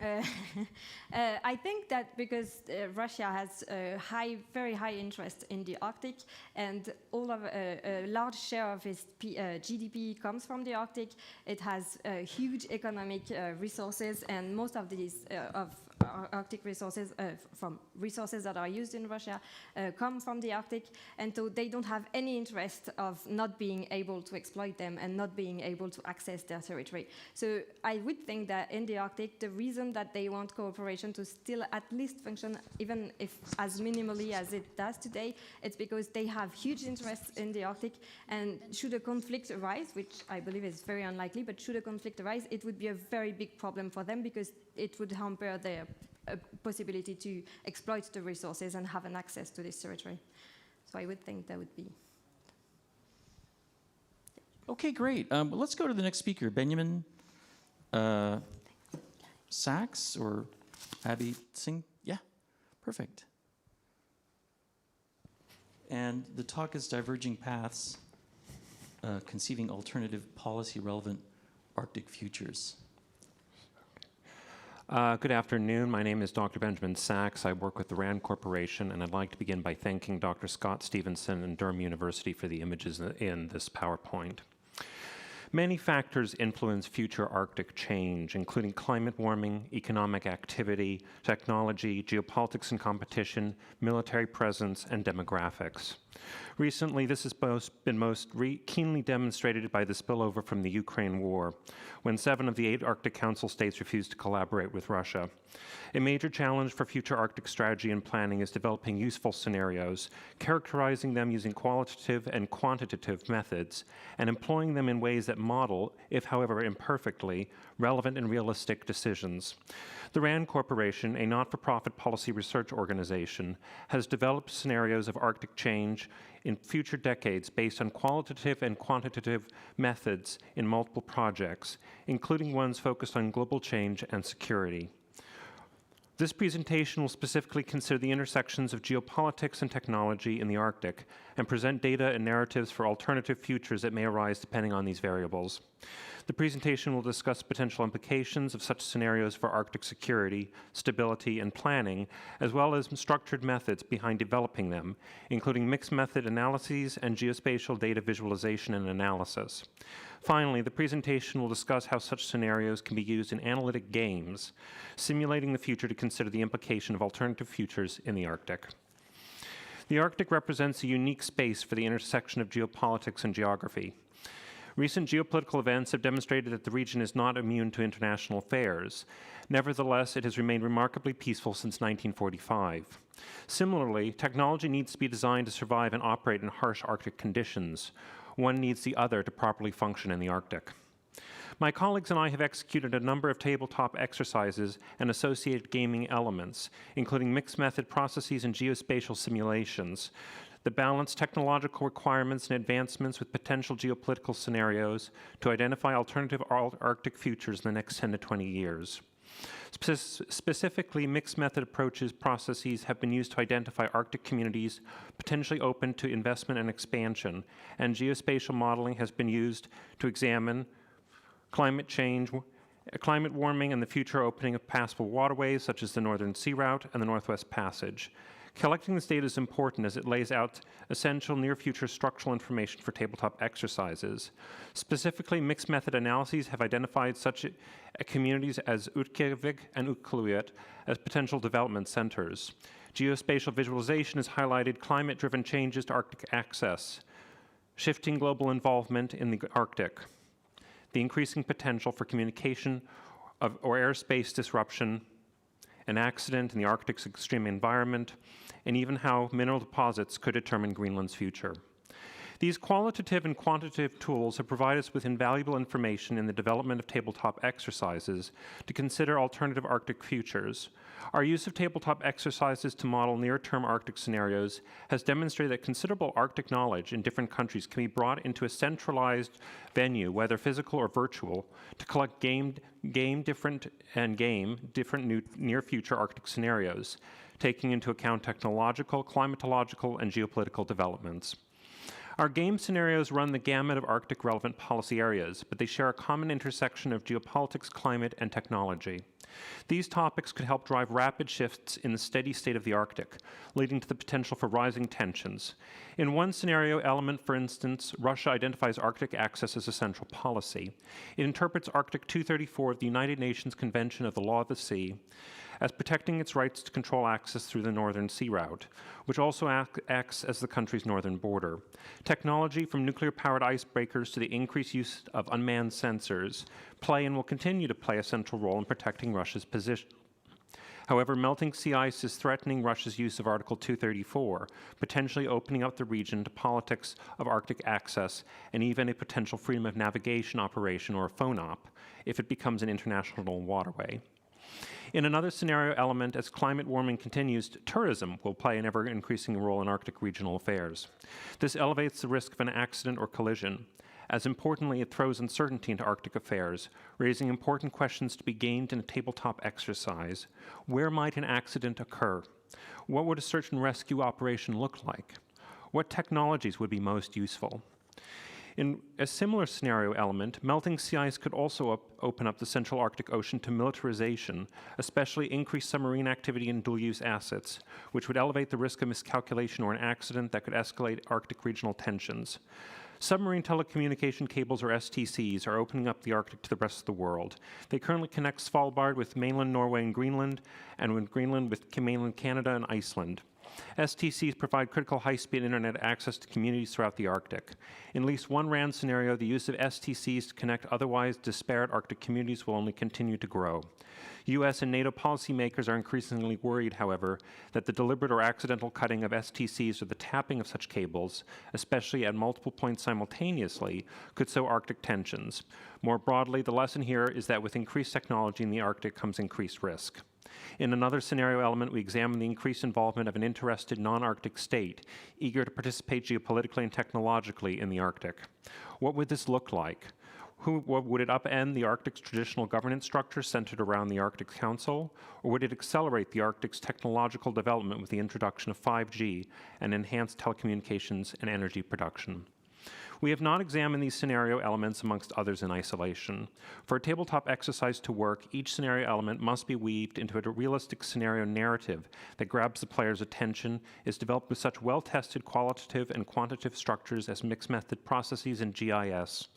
I think that because Russia has a very high interest in the Arctic, and a large share of its GDP comes from the Arctic, it has huge economic resources, and most of these Arctic resources, from resources that are used in Russia, come from the Arctic, and so they don't have any interest of not being able to exploit them and not being able to access their territory. So I would think that in the Arctic, the reason that they want cooperation to still at least function, even if as minimally as it does today, it's because they have huge interests in the Arctic, and should a conflict arise, which I believe is very unlikely, but should a conflict arise, it would be a very big problem for them, because it would hamper their possibility to exploit the resources and have an access to this territory. So I would think that would be. Okay, great. Let's go to the next speaker, Benjamin Sachs or Abby Singh. Yeah, perfect. And the talk is Diverging Paths, Conceiving Alternative Policy-Relevant Arctic Futures. Good afternoon. My name is Dr. Benjamin Sachs. I work with the RAND Corporation, and I'd like to begin by thanking Dr. Scott Stevenson and Durham University for the images in this PowerPoint. Many factors influence future Arctic change, including climate warming, economic activity, technology, geopolitics and competition, military presence, and demographics. Recently, this has been most keenly demonstrated by the spillover from the Ukraine war, when 7 of the 8 Arctic Council states refused to collaborate with Russia. A major challenge for future Arctic strategy and planning is developing useful scenarios, characterizing them using qualitative and quantitative methods, and employing them in ways that model, if however imperfectly, relevant and realistic decisions. The RAND Corporation, a not-for-profit policy research organization, has developed scenarios of Arctic change in future decades based on qualitative and quantitative methods in multiple projects, including ones focused on global change and security. This presentation will specifically consider the intersections of geopolitics and technology in the Arctic and present data and narratives for alternative futures that may arise depending on these variables. The presentation will discuss potential implications of such scenarios for Arctic security, stability, and planning, as well as structured methods behind developing them, including mixed method analyses and geospatial data visualization and analysis. Finally, the presentation will discuss how such scenarios can be used in analytic games, simulating the future to consider the implication of alternative futures in the Arctic. The Arctic represents a unique space for the intersection of geopolitics and geography. Recent geopolitical events have demonstrated that the region is not immune to international affairs. Nevertheless, it has remained remarkably peaceful since 1945. Similarly, technology needs to be designed to survive and operate in harsh Arctic conditions. One needs the other to properly function in the Arctic. My colleagues and I have executed a number of tabletop exercises and associated gaming elements, including mixed method processes and geospatial simulations, that balance technological requirements and advancements with potential geopolitical scenarios to identify alternative Arctic futures in the next 10 to 20 years. Specifically, mixed method processes have been used to identify Arctic communities potentially open to investment and expansion, and geospatial modeling has been used to examine climate change, climate warming, and the future opening of passable waterways such as the Northern Sea Route and the Northwest Passage. Collecting this data is important as it lays out essential near-future structural information for tabletop exercises. Specifically, mixed method analyses have identified such communities as Utqiagvik and Utqiagvik as potential development centers. Geospatial visualization has highlighted climate-driven changes to Arctic access, shifting global involvement in the Arctic, the increasing potential for communication or airspace disruption, an accident in the Arctic's extreme environment, and even how mineral deposits could determine Greenland's future. These qualitative and quantitative tools have provided us with invaluable information in the development of tabletop exercises to consider alternative Arctic futures. Our use of tabletop exercises to model near-term Arctic scenarios has demonstrated that considerable Arctic knowledge in different countries can be brought into a centralized venue, whether physical or virtual, to collect different near-future Arctic scenarios, taking into account technological, climatological, and geopolitical developments. Our game scenarios run the gamut of Arctic relevant policy areas, but they share a common intersection of geopolitics, climate, and technology. These topics could help drive rapid shifts in the steady state of the Arctic, leading to the potential for rising tensions. In one scenario element, for instance, Russia identifies Arctic access as a central policy. It interprets Arctic 234 of the United Nations Convention of the Law of the Sea as protecting its rights to control access through the Northern Sea Route, which also acts as the country's northern border. Technology, from nuclear-powered icebreakers to the increased use of unmanned sensors, play and will continue to play a central role in protecting Russia's position. However, melting sea ice is threatening Russia's use of Article 234, potentially opening up the region to politics of Arctic access and even a potential freedom of navigation operation, or a FONOP, if it becomes an international waterway. In another scenario element, as climate warming continues, tourism will play an ever-increasing role in Arctic regional affairs. This elevates the risk of an accident or collision. As importantly, it throws uncertainty into Arctic affairs, raising important questions to be gained in a tabletop exercise. Where might an accident occur? What would a search and rescue operation look like? What technologies would be most useful? In a similar scenario element, melting sea ice could also open up the Central Arctic Ocean to militarization, especially increased submarine activity and dual-use assets, which would elevate the risk of miscalculation or an accident that could escalate Arctic regional tensions. Submarine telecommunication cables, or STCs, are opening up the Arctic to the rest of the world. They currently connect Svalbard with mainland Norway and Greenland, and with Greenland with mainland Canada and Iceland. STCs provide critical high-speed internet access to communities throughout the Arctic. In at least one RAND scenario, the use of STCs to connect otherwise disparate Arctic communities will only continue to grow. U.S. and NATO policymakers are increasingly worried, however, that the deliberate or accidental cutting of STCs or the tapping of such cables, especially at multiple points simultaneously, could sow Arctic tensions. More broadly, the lesson here is that with increased technology in the Arctic comes increased risk. In another scenario element, we examine the increased involvement of an interested non-Arctic state, eager to participate geopolitically and technologically in the Arctic. What would this look like? Would it upend the Arctic's traditional governance structure centered around the Arctic Council, or would it accelerate the Arctic's technological development with the introduction of 5G and enhanced telecommunications and energy production? We have not examined these scenario elements amongst others in isolation. For a tabletop exercise to work, each scenario element must be weaved into a realistic scenario narrative that grabs the player's attention, is developed with such well-tested qualitative and quantitative structures as mixed method processes and GIS,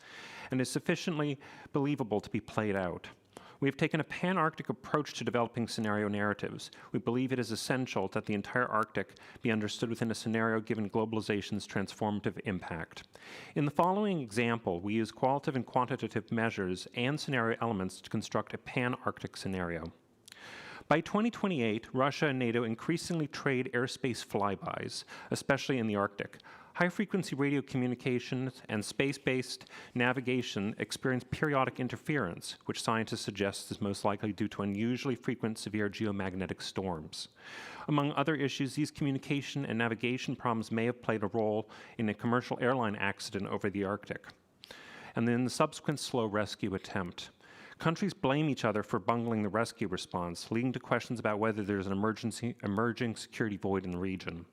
and is sufficiently believable to be played out. We have taken a pan-Arctic approach to developing scenario narratives. We believe it is essential that the entire Arctic be understood within a scenario given globalization's transformative impact. In the following example, we use qualitative and quantitative measures and scenario elements to construct a pan-Arctic scenario. By 2028, Russia and NATO increasingly trade airspace flybys, especially in the Arctic. High-frequency radio communications and space-based navigation experience periodic interference, which scientists suggest is most likely due to unusually frequent severe geomagnetic storms. Among other issues, these communication and navigation problems may have played a role in a commercial airline accident over the Arctic, and then the subsequent slow rescue attempt. Countries blame each other for bungling the rescue response, leading to questions about whether there's an emerging security void in the region.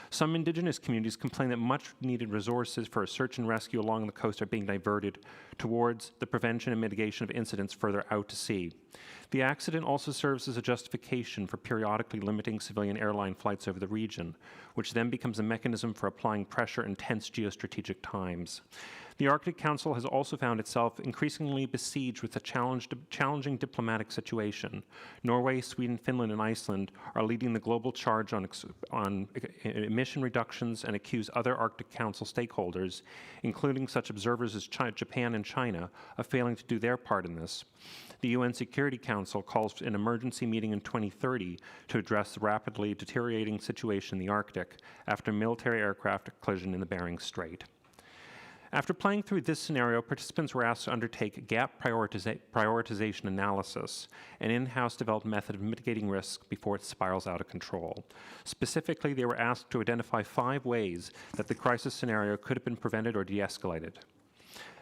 Some indigenous communities complain that much-needed resources for search and rescue along the coast are being diverted towards the prevention and mitigation of incidents further out to sea. The accident also serves as a justification for periodically limiting civilian airline flights over the region, which then becomes a mechanism for applying pressure in tense geostrategic times. The Arctic Council has also found itself increasingly besieged with a challenging diplomatic situation. Norway, Sweden, Finland, and Iceland are leading the global charge on emission reductions and accuse other Arctic Council stakeholders, including such observers as Japan and China, of failing to do their part in this. The UN Security Council calls for an emergency meeting in 2030 to address the rapidly deteriorating situation in the Arctic after a military aircraft collision in the Bering Strait. After playing through this scenario, participants were asked to undertake gap prioritization analysis, an in-house developed method of mitigating risk before it spirals out of control. Specifically, they were asked to identify 5 ways that the crisis scenario could have been prevented or de-escalated.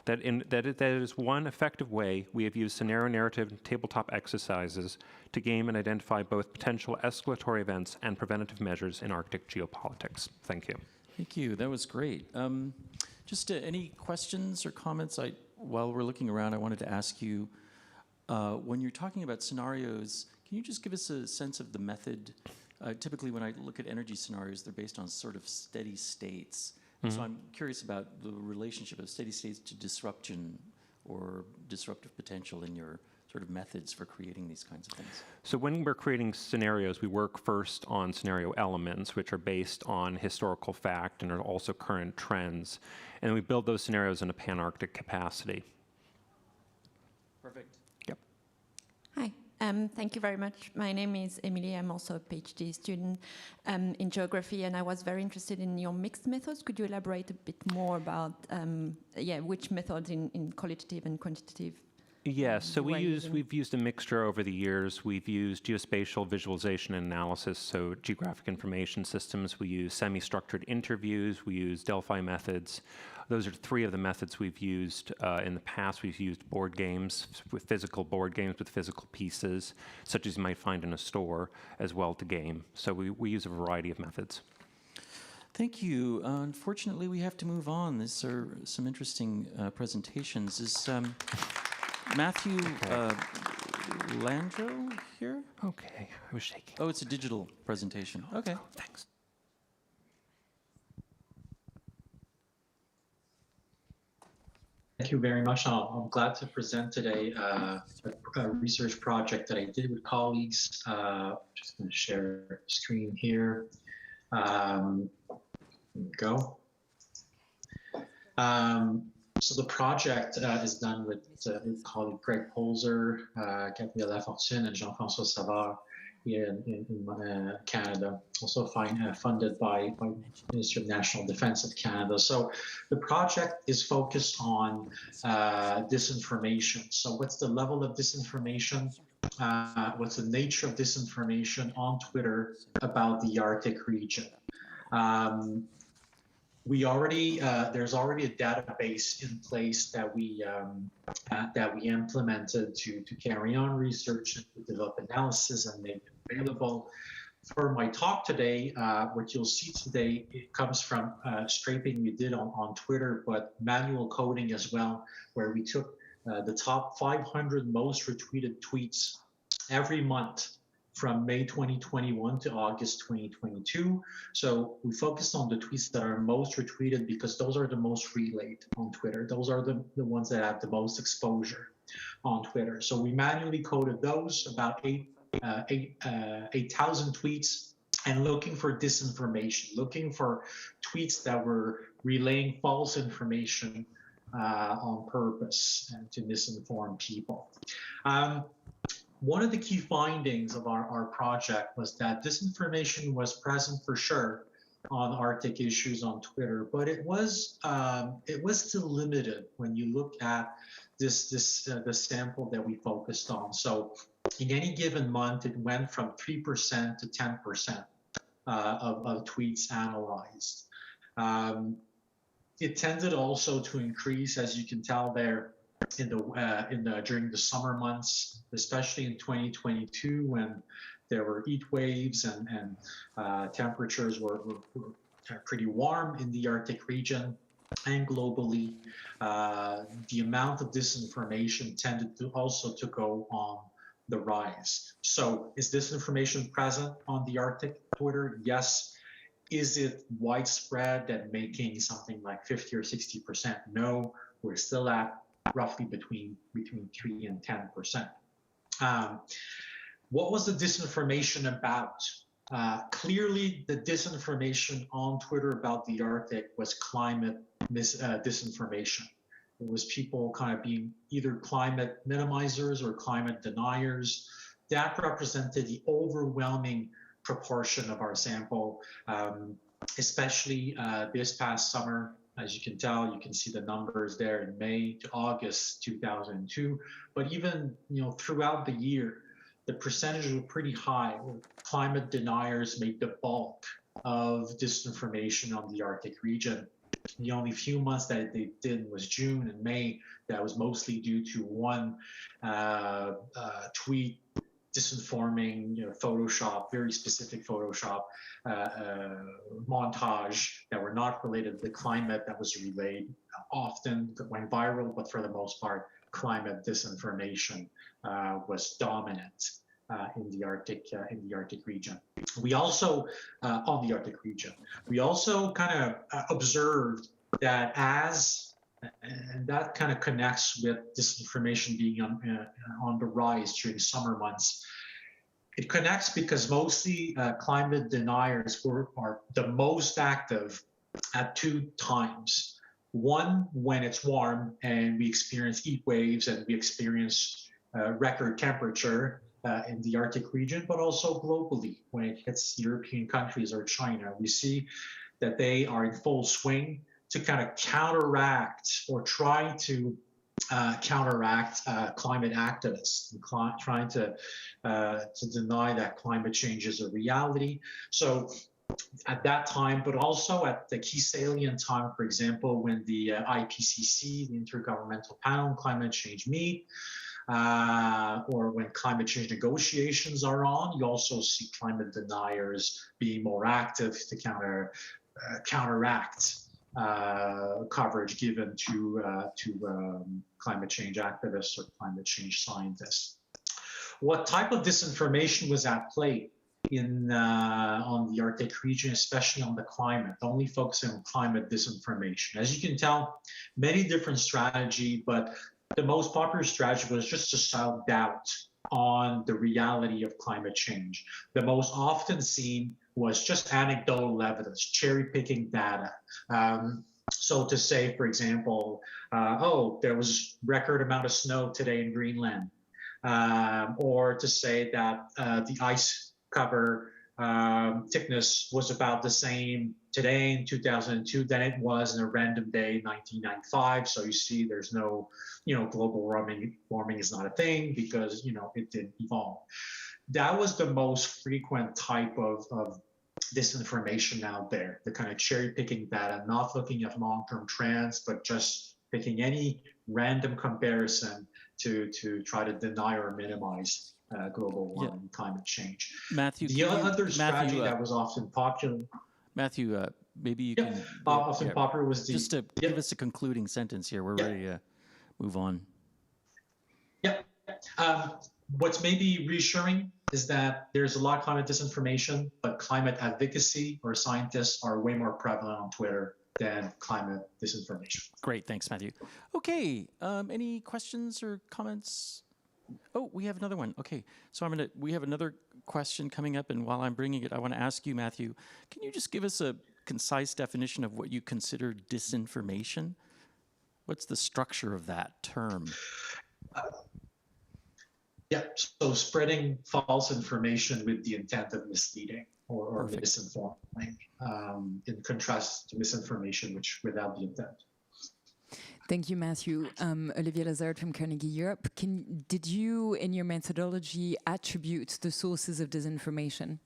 That is one effective way we have used scenario narrative and tabletop exercises to game and identify both potential escalatory events and preventative measures in Arctic geopolitics. Thank you. Thank you. That was great. Just any questions or comments? While we're looking around, I wanted to ask you, when you're talking about scenarios, can you just give us a sense of the method? Typically, when I look at energy scenarios, they're based on sort of steady states. Mm-hmm. So I'm curious about the relationship of steady states to disruption or disruptive potential in your sort of methods for creating these kinds of things. So when we're creating scenarios, we work first on scenario elements, which are based on historical fact and are also current trends. And then we build those scenarios in a pan-Arctic capacity. Perfect. Yep. Hi. Thank you very much. My name is Emily. I'm also a PhD student in geography, and I was very interested in your mixed methods. Could you elaborate a bit more about which methods in qualitative and quantitative? Yes, so we've used a mixture over the years. We've used geospatial visualization and analysis, so geographic information systems. We use semi-structured interviews. We use Delphi methods. Those are three of the methods we've used in the past. We've used board games, with physical board games with physical pieces, such as you might find in a store, as well to game. So we use a variety of methods. Thank you. Unfortunately, we have to move on. These are some interesting presentations. Is Matthew Landro here? Okay, I was shaking. Oh, it's a digital presentation. Okay. Oh, thanks. Thank you very much. I'm glad to present today a research project that I did with colleagues. Just going to share the screen here. There we go. So the project is done with colleague Greg Polzer, Gabrielle Lafortune, and Jean-François Savard here in Canada, also funded by Ministry of National Defense of Canada. So the project is focused on disinformation. So what's the level of disinformation? What's the nature of disinformation on Twitter about the Arctic region? There's already a database in place that we implemented to carry on research and to develop analysis and make it available. For my talk today, what you'll see today, it comes from scraping we did on Twitter, but manual coding as well, where we took the top 500 most retweeted tweets every month from May 2021 to August 2022. So we focused on the tweets that are most retweeted because those are the most relayed on Twitter. Those are the ones that have the most exposure on Twitter. So we manually coded those, about 8,000 tweets, and looking for disinformation, looking for tweets that were relaying false information on purpose and to misinform people. One of the key findings of our project was that disinformation was present for sure on Arctic issues on Twitter, but it was still limited when you look at the sample that we focused on. So in any given month, it went from 3% to 10% of tweets analyzed. It tended also to increase, as you can tell there, during the summer months, especially in 2022 when there were heat waves and temperatures were pretty warm in the Arctic region and globally. The amount of disinformation tended to also to go on the rise. So is disinformation present on the Arctic Twitter? Yes. Is it widespread and making something like 50 or 60%? No, we're still at roughly between 3 and 10%. What was the disinformation about? Clearly, the disinformation on Twitter about the Arctic was climate disinformation. It was people kind of being either climate minimizers or climate deniers. That represented the overwhelming proportion of our sample, especially this past summer. As you can tell, you can see the numbers there in May to August 2002. But even throughout the year, the percentages were pretty high. Climate deniers made the bulk of disinformation on the Arctic region. The only few months that they did was June and May. That was mostly due to one tweet disinforming, Photoshop, very specific Photoshop montage that were not related to the climate that was relayed often that went viral, but for the most part, climate disinformation was dominant in the Arctic region. We also on the Arctic region. We also kind of observed that and that kind of connects with disinformation being on the rise during summer months. It connects because mostly climate deniers are the most active at two times. One, when it's warm and we experience heat waves and we experience record temperature in the Arctic region, but also globally when it hits European countries or China. We see that they are in full swing to kind of counteract or try to counteract climate activists and trying to deny that climate change is a reality. So at that time, but also at the key salient time, for example, when the IPCC, the Intergovernmental Panel on Climate Change, meet, or when climate change negotiations are on, you also see climate deniers being more active to counteract coverage given to climate change activists or climate change scientists. What type of disinformation was at play on the Arctic region, especially on the climate, only focusing on climate disinformation? As you can tell, many different strategy, but the most popular strategy was just to sow doubt on the reality of climate change. The most often seen was just anecdotal evidence, cherry-picking data. So to say, for example, there was record amount of snow today in Greenland, or to say that the ice cover thickness was about the same today in 2002 than it was in a random day in 1995. So you see there's no, global warming is not a thing because, it didn't evolve. That was the most frequent type of disinformation out there, the kind of cherry picking data, not looking at long-term trends, but just picking any random comparison to try to deny or minimize global warming, climate change. Matthew, the other strategy that was often popular. Matthew, maybe you can. Often popular was the. Just to give us a concluding sentence here, we're ready to move on. Yeah. What's maybe reassuring is that there's a lot of climate disinformation, but climate advocacy or scientists are way more prevalent on Twitter than climate disinformation. Great, thanks, Matthew. Okay, any questions or comments? Oh, we have another one. Okay, so we have another question coming up, and while I'm bringing it, I want to ask you, Matthew, can you just give us a concise definition of what you consider disinformation? What's the structure of that term? So spreading false information with the intent of misleading or misinforming, in contrast to misinformation, which without the intent. Thank you, Matthew. Olivier Lazard from Carnegie Europe. Did you, in your methodology, attribute the sources of disinformation?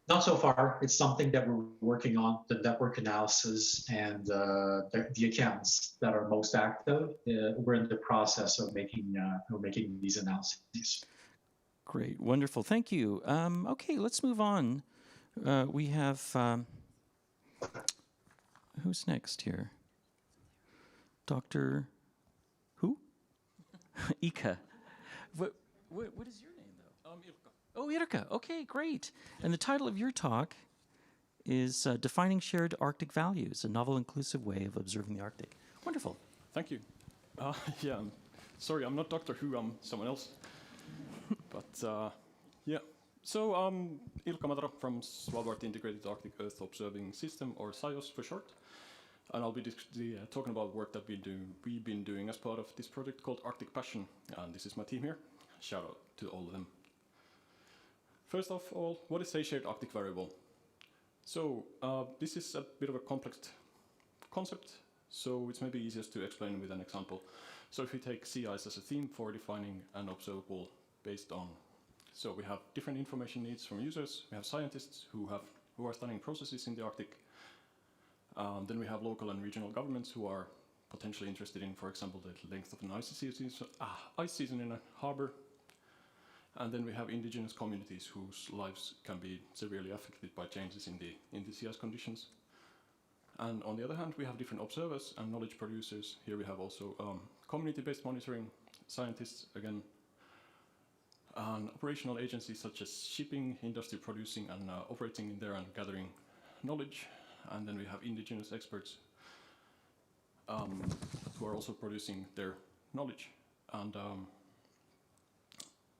Not so far. It's something that we're working on, the network analysis and the accounts that are most active. We're in the process of making these analyses. Great, wonderful, thank you. Okay, let's move on. We have, who's next here? Dr. Who? Ika. What is your name, though? Ilkka. Oh, Ilkka. Okay, great. And the title of your talk is Defining Shared Arctic Values, a Novel Inclusive Way of Observing the Arctic. Wonderful. Thank you. Sorry, I'm not Doctor Who, I'm someone else. But, So, Ilkka Matara from Svalbard Integrated Arctic Earth Observing System, or SIOS for short. And I'll be talking about work that we've been doing as part of this project called Arctic Passion. And this is my team here. Shout out to all of them. First of all, what is a shared Arctic variable? So, this is a bit of a complex concept, so it's maybe easiest to explain with an example. So if we take sea ice as a theme for defining an observable based on, so we have different information needs from users, we have scientists who are studying processes in the Arctic, then we have local and regional governments who are potentially interested in, for example, the length of an ice season in a harbor. And then we have indigenous communities whose lives can be severely affected by changes in the sea ice conditions. And on the other hand, we have different observers and knowledge producers. Here we have also community-based monitoring, scientists again, and operational agencies such as shipping, industry producing and operating in there and gathering knowledge. And then we have indigenous experts who are also producing their knowledge. And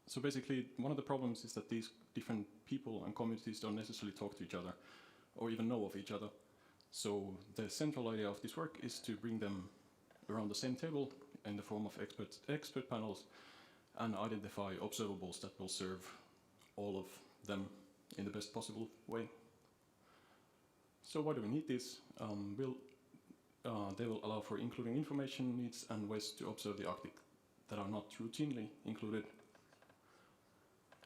so basically, one of the problems is that these different people and communities don't necessarily talk to each other or even know of each other. So the central idea of this work is to bring them around the same table in the form of expert panels and identify observables that will serve all of them in the best possible way. So why do we need this? They will allow for including information needs and ways to observe the Arctic that are not routinely included.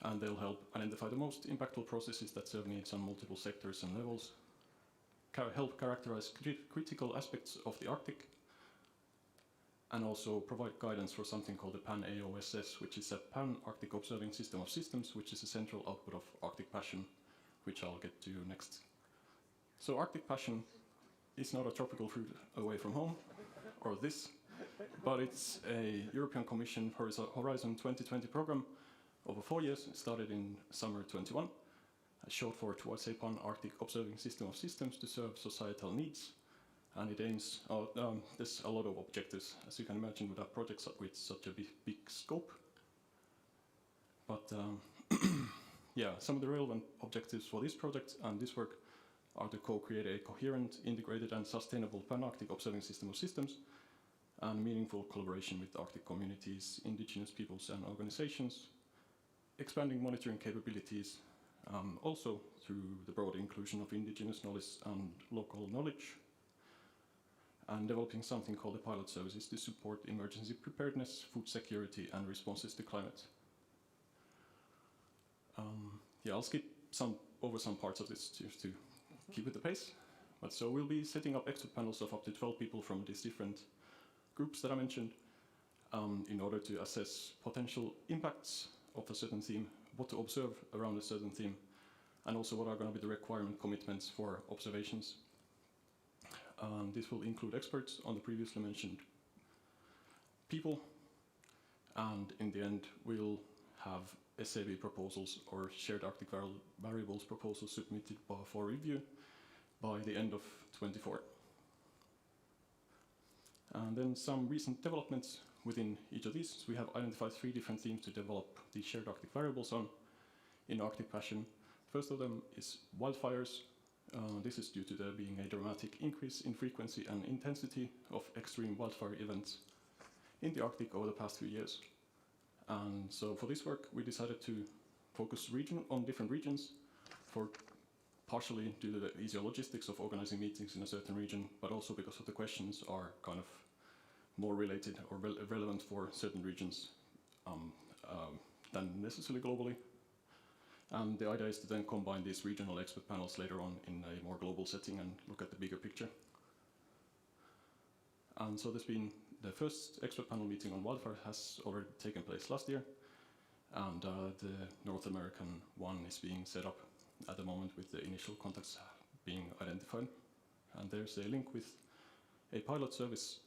And they'll help identify the most impactful processes that serve needs on multiple sectors and levels, help characterize critical aspects of the Arctic, and also provide guidance for something called the PAN-AOSS, which is a Pan-Arctic Observing System of Systems, which is a central output of Arctic Passion, which I'll get to next. So Arctic Passion is not a tropical fruit away from home, or this, but it's a European Commission Horizon 2020 program over 4 years, started in summer 21, short for Towards a Pan-Arctic Observing System of Systems to serve societal needs. And it aims, there's a lot of objectives, as you can imagine, with a project with such a big scope. But yeah, some of the relevant objectives for this project and this work are to co-create a coherent, integrated and sustainable Pan-Arctic Observing System of Systems and meaningful collaboration with Arctic communities, indigenous peoples and organizations, expanding monitoring capabilities, also through the broad inclusion of indigenous knowledge and local knowledge, and developing something called the pilot services to support emergency preparedness, food security, and responses to climate. Yeah, I'll skip over some parts of this just to keep it the pace. But so we'll be setting up expert panels of up to 12 people from these different groups that I mentioned in order to assess potential impacts of a certain theme, what to observe around a certain theme, and also what are going to be the requirement commitments for observations. This will include experts on the previously mentioned people, and in the end we'll have SAV proposals or shared Arctic variables proposals submitted for review by the end of 24. And then some recent developments within each of these. We have identified 3 different themes to develop the shared Arctic variables on in Arctic Passion. First of them is wildfires. This is due to there being a dramatic increase in frequency and intensity of extreme wildfire events in the Arctic over the past few years. And so for this work, we decided to focus on different regions, for partially due to the easier logistics of organizing meetings in a certain region, but also because of the questions are kind of more related or relevant for certain regions than necessarily globally. And the idea is to then combine these regional expert panels later on in a more global setting and look at the bigger picture. And so there's been the first expert panel meeting on wildfire has already taken place last year, and the North American one is being set up at the moment with the initial contacts being identified. And there's a link with a pilot service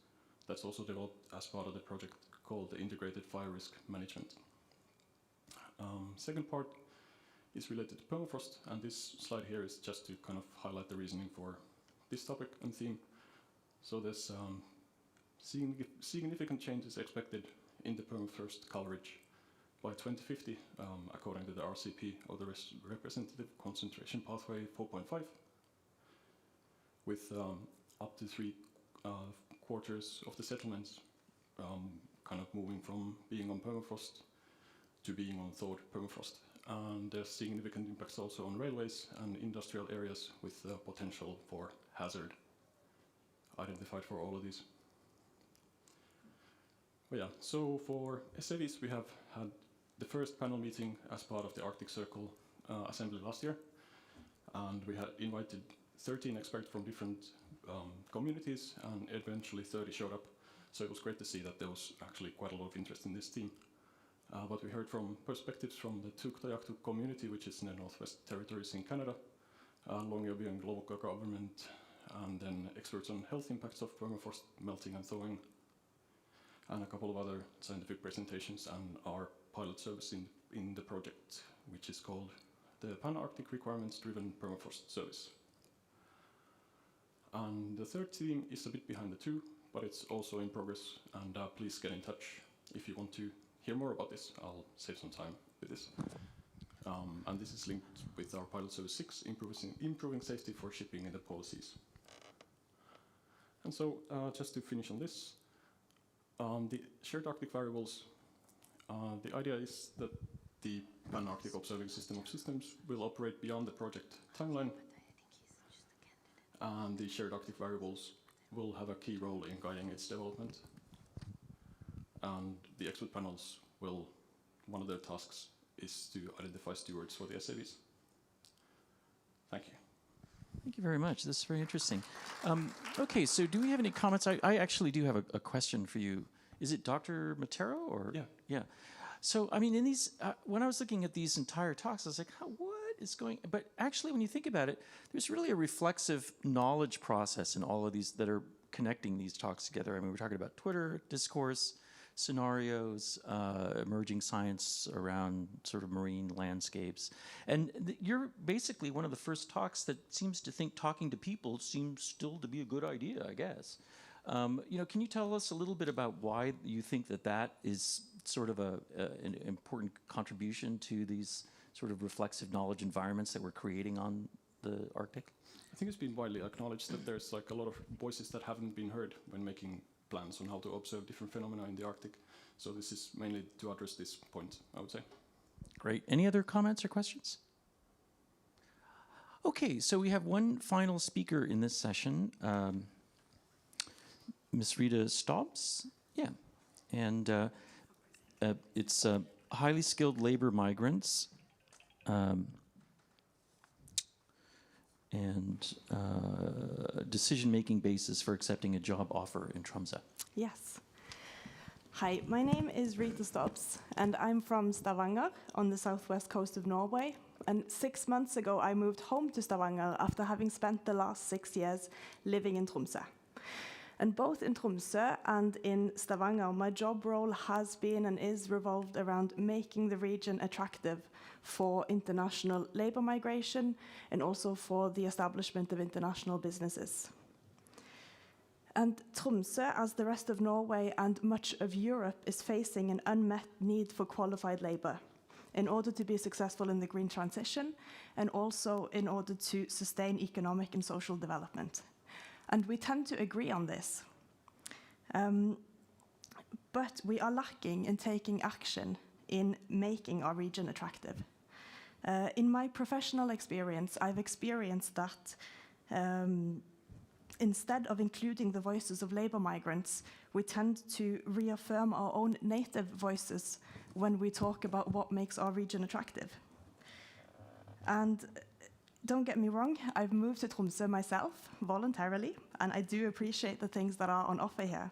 that's also developed as part of the project called the Integrated Fire Risk Management. Second part is related to permafrost, and this slide here is just to kind of highlight the reasoning for this topic and theme. So there's significant changes expected in the permafrost coverage by 2050, according to the RCP, or the Representative Concentration Pathway 4.5, with up to 3/4 of the settlements kind of moving from being on permafrost to being on thawed permafrost. And there's significant impacts also on railways and industrial areas with potential for hazard identified for all of these. But yeah, so for SAVs, we have had the first panel meeting as part of the Arctic Circle assembly last year. And we had invited 13 experts from different communities, and eventually 30 showed up. So it was great to see that there was actually quite a lot of interest in this theme. But we heard from perspectives from the Tuktoyaktuk community, which is in the Northwest Territories in Canada, Longyearbyen local government, and then experts on health impacts of permafrost melting and thawing, and a couple of other scientific presentations, and our pilot service in the project, which is called the Pan-Arctic Requirements-Driven Permafrost Service. And the third theme is a bit behind the two, but it's also in progress, and please get in touch if you want to hear more about this. I'll save some time with this. And this is linked with our pilot service 6, improving safety for shipping in the polar seas. And so, just to finish on this, the shared Arctic variables, the idea is that the Pan-Arctic Observing System of Systems will operate beyond the project timeline, and the shared Arctic variables will have a key role in guiding its development. And the expert panels will, one of their tasks is to identify stewards for the SAVs. Thank you. Thank you very much. This is very interesting. Okay, so do we have any comments? I actually do have a question for you. Is it Dr. Matero or? Yeah. Yeah. So, I mean, in these, when I was looking at these entire talks, I was like, what is going, but actually when you think about it, there's really a reflexive knowledge process in all of these that are connecting these talks together. I mean, we're talking about Twitter, discourse, scenarios, emerging science around sort of marine landscapes. And you're basically one of the first talks that seems to think talking to people seems still to be a good idea, I guess. You know, can you tell us a little bit about why you think that that is sort of an important contribution to these sort of reflexive knowledge environments that we're creating on the Arctic? I think it's been widely acknowledged that there's like a lot of voices that haven't been heard when making plans on how to observe different phenomena in the Arctic. So this is mainly to address this point, I would say. Great. Any other comments or questions? Okay, so we have one final speaker in this session, Ms. Rita Stobbs. Yeah, and it's highly skilled labor migrants and decision-making basis for accepting a job offer in Tromsø. Yes. Hi, my name is Rita Stobbs, and I'm from Stavanger on the southwest coast of Norway. And 6 months ago, I moved home to Stavanger after having spent the last 6 years living in Tromsø. And both in Tromsø and in Stavanger, my job role has been and is revolved around making the region attractive for international labor migration and also for the establishment of international businesses. And Tromsø, as the rest of Norway and much of Europe, is facing an unmet need for qualified labor in order to be successful in the green transition and also in order to sustain economic and social development. And we tend to agree on this. But we are lacking in taking action in making our region attractive. In my professional experience, I've experienced that instead of including the voices of labor migrants, we tend to reaffirm our own native voices when we talk about what makes our region attractive. And don't get me wrong, I've moved to Tromsø myself, voluntarily, and I do appreciate the things that are on offer here.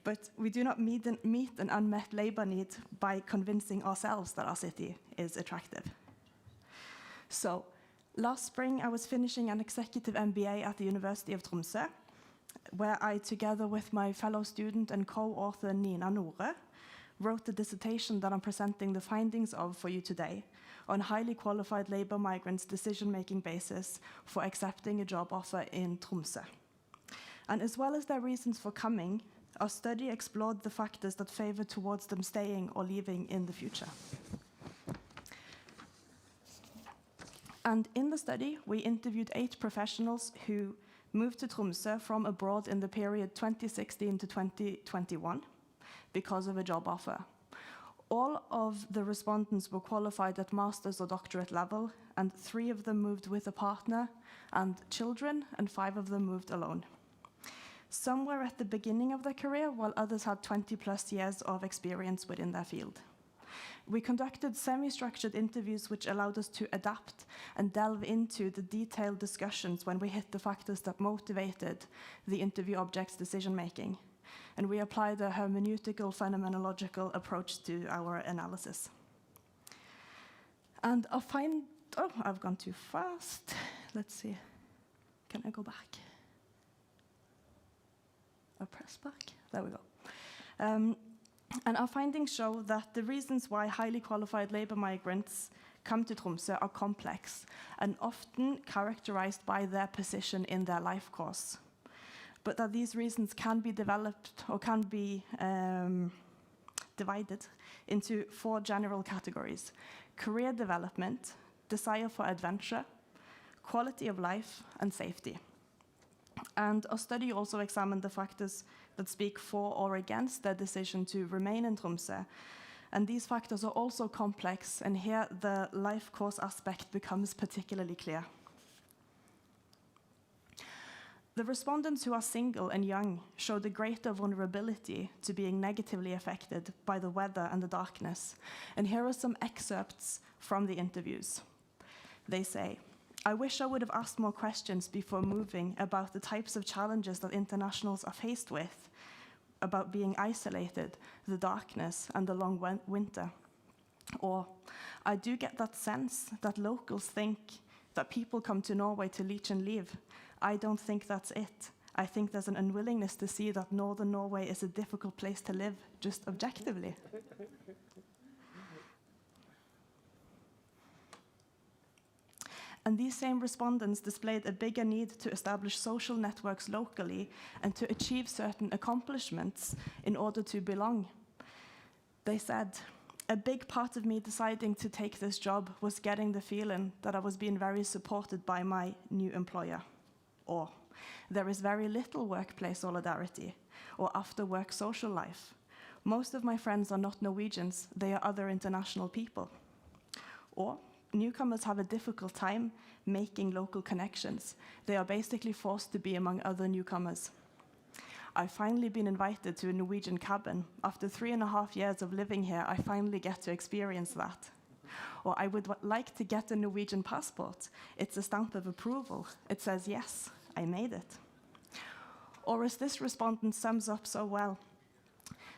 But we do not meet an unmet labor need by convincing ourselves that our city is attractive. So, last spring I was finishing an executive MBA at the University of Tromsø, where I, together with my fellow student and co-author Nina Nore, wrote the dissertation that I'm presenting the findings of for you today on highly qualified labor migrants' decision-making basis for accepting a job offer in Tromsø. And as well as their reasons for coming, our study explored the factors that favor towards them staying or leaving in the future. And in the study, we interviewed 8 professionals who moved to Tromsø from abroad in the period 2016 to 2021 because of a job offer. All of the respondents were qualified at master's or doctorate level, and 3 of them moved with a partner and children, and 5 of them moved alone. Some were at the beginning of their career, while others had 20+ years of experience within their field. We conducted semi-structured interviews which allowed us to adapt and delve into the detailed discussions when we hit the factors that motivated the interview object's decision-making. and we applied a hermeneutical phenomenological approach to our analysis. And I've gone too fast. Let's see. Can I go back? Press back. There we go. And our findings show that the reasons why highly qualified labor migrants come to Tromsø are complex and often characterized by their position in their life course. But that these reasons can be developed or can be divided into 4 general categories: career development, desire for adventure, quality of life, and safety. And our study also examined the factors that speak for or against their decision to remain in Tromsø. And these factors are also complex, and here the life course aspect becomes particularly clear. The respondents who are single and young showed a greater vulnerability to being negatively affected by the weather and the darkness. And here are some excerpts from the interviews. They say, "I wish I would have asked more questions before moving about the types of challenges that internationals are faced with, about being isolated, the darkness, and the long winter." Or, "I do get that sense that locals think that people come to Norway to leech and leave. I don't think that's it. I think there's an unwillingness to see that northern Norway is a difficult place to live, just objectively." And these same respondents displayed a bigger need to establish social networks locally and to achieve certain accomplishments in order to belong. They said, "A big part of me deciding to take this job was getting the feeling that I was being very supported by my new employer." Or, "There is very little workplace solidarity or after-work social life. Most of my friends are not Norwegians, they are other international people." Or, "Newcomers have a difficult time making local connections. They are basically forced to be among other newcomers. I've finally been invited to a Norwegian cabin. After 3.5 years of living here, I finally get to experience that." Or, "I would like to get a Norwegian passport. It's a stamp of approval. It says, yes, I made it." Or, as this respondent sums up so well,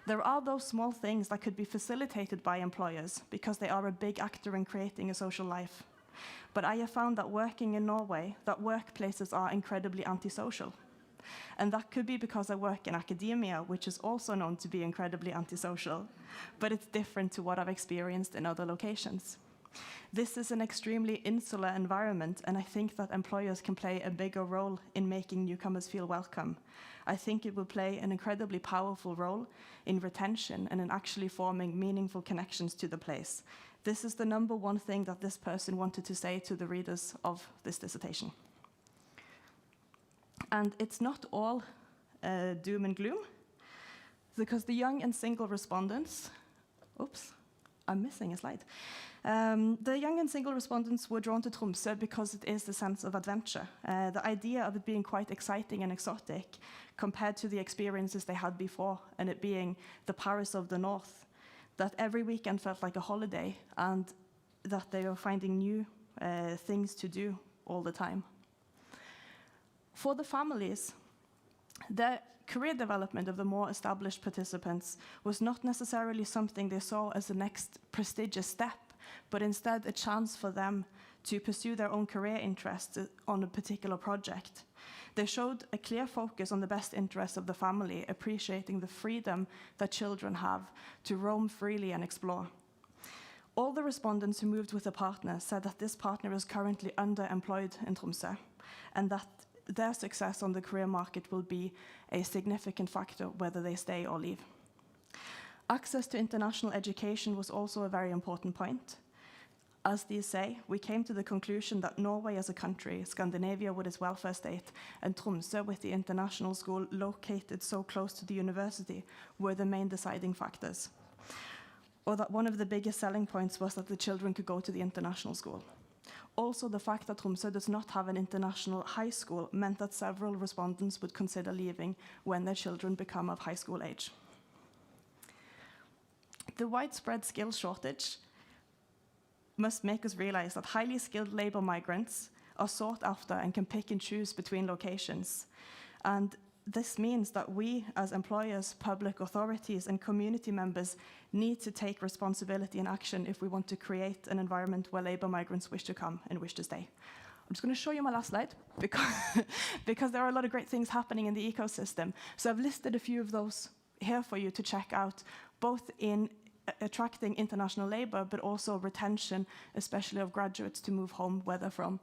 "There are those small things that could be facilitated by employers because they are a big actor in creating a social life. But I have found that working in Norway, that workplaces are incredibly antisocial. And that could be because I work in academia, which is also known to be incredibly antisocial, but it's different to what I've experienced in other locations. This is an extremely insular environment, and I think that employers can play a bigger role in making newcomers feel welcome. I think it will play an incredibly powerful role in retention and in actually forming meaningful connections to the place. This is the number one thing that this person wanted to say to the readers of this dissertation." And it's not all doom and gloom, because the young and single respondents, I'm missing a slide. The young and single respondents were drawn to Tromsø because it is the sense of adventure, the idea of it being quite exciting and exotic compared to the experiences they had before, and it being the Paris of the North, that every weekend felt like a holiday and that they were finding new things to do all the time. For the families, the career development of the more established participants was not necessarily something they saw as the next prestigious step, but instead a chance for them to pursue their own career interests on a particular project. They showed a clear focus on the best interests of the family, appreciating the freedom that children have to roam freely and explore. All the respondents who moved with a partner said that this partner is currently underemployed in Tromsø, and that their success on the career market will be a significant factor whether they stay or leave. Access to international education was also a very important point. As these say, we came to the conclusion that Norway as a country, Scandinavia with its welfare state, and Tromsø with the international school located so close to the university were the main deciding factors. Or that one of the biggest selling points was that the children could go to the international school. Also, the fact that Tromsø does not have an international high school meant that several respondents would consider leaving when their children become of high school age. The widespread skill shortage must make us realize that highly skilled labor migrants are sought after and can pick and choose between locations. And this means that we, as employers, public authorities, and community members, need to take responsibility and action if we want to create an environment where labour migrants wish to come and wish to stay. I'm just going to show you my last slide because there are a lot of great things happening in the ecosystem. So I've listed a few of those here for you to check out, both in attracting international labour, but also retention, especially of graduates to move home where they're from.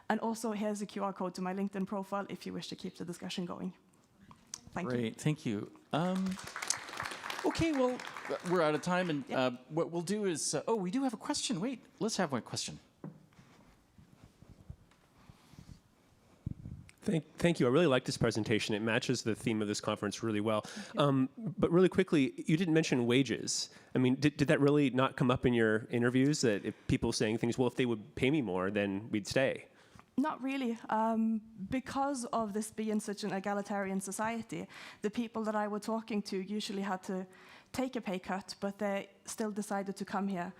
And also here's a QR code to my LinkedIn profile if you wish to keep the discussion going. Thank you. Great, thank you. Okay, well, we're out of time, and what we'll do is, oh, we do have a question. Wait, let's have one question. Thank you. I really like this presentation. It matches the theme of this conference really well. But really quickly, you didn't mention wages. I mean, did that really not come up in your interviews, that if people saying things, well, if they would pay me more, then we'd stay? Not really. Because of this being such an egalitarian society, the people that I was talking to usually had to take a pay cut, but they still decided to come here.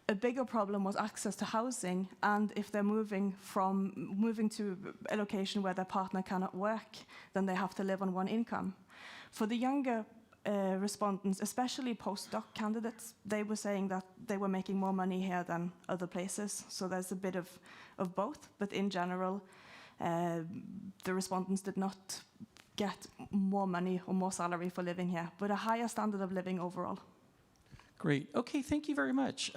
A bigger problem was access to housing, and if they're moving to a location where their partner cannot work, then they have to live on one income. For the younger respondents, especially postdoc candidates, they were saying that they were making more money here than other places. So there's a bit of both, but in general, the respondents did not get more money or more salary for living here, but a higher standard of living overall. Great. Okay, thank you very much.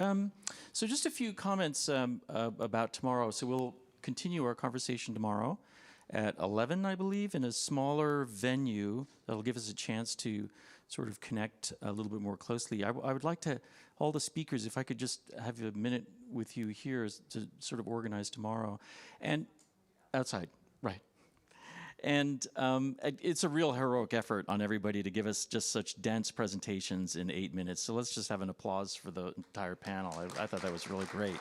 So just a few comments about tomorrow. So we'll continue our conversation tomorrow at 11, I believe, in a smaller venue that'll give us a chance to sort of connect a little bit more closely. I would like to, all the speakers, if I could just have a minute with you here to sort of organize tomorrow. And outside, right. And it's a real heroic effort on everybody to give us just such dense presentations in 8 minutes. So let's just have an applause for the entire panel. I thought that was really great.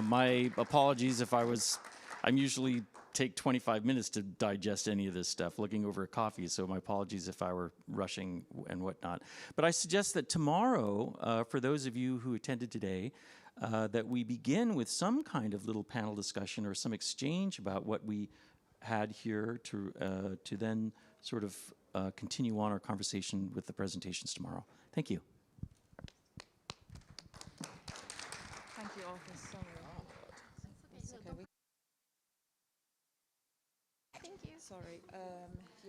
My apologies if I'm usually take 25 minutes to digest any of this stuff, looking over a coffee, so my apologies if I were rushing and whatnot. But I suggest that tomorrow, for those of you who attended today, that we begin with some kind of little panel discussion or some exchange about what we had here to then sort of continue on our conversation with the presentations tomorrow. Thank you. Thank you all for so much. Thank you. Sorry.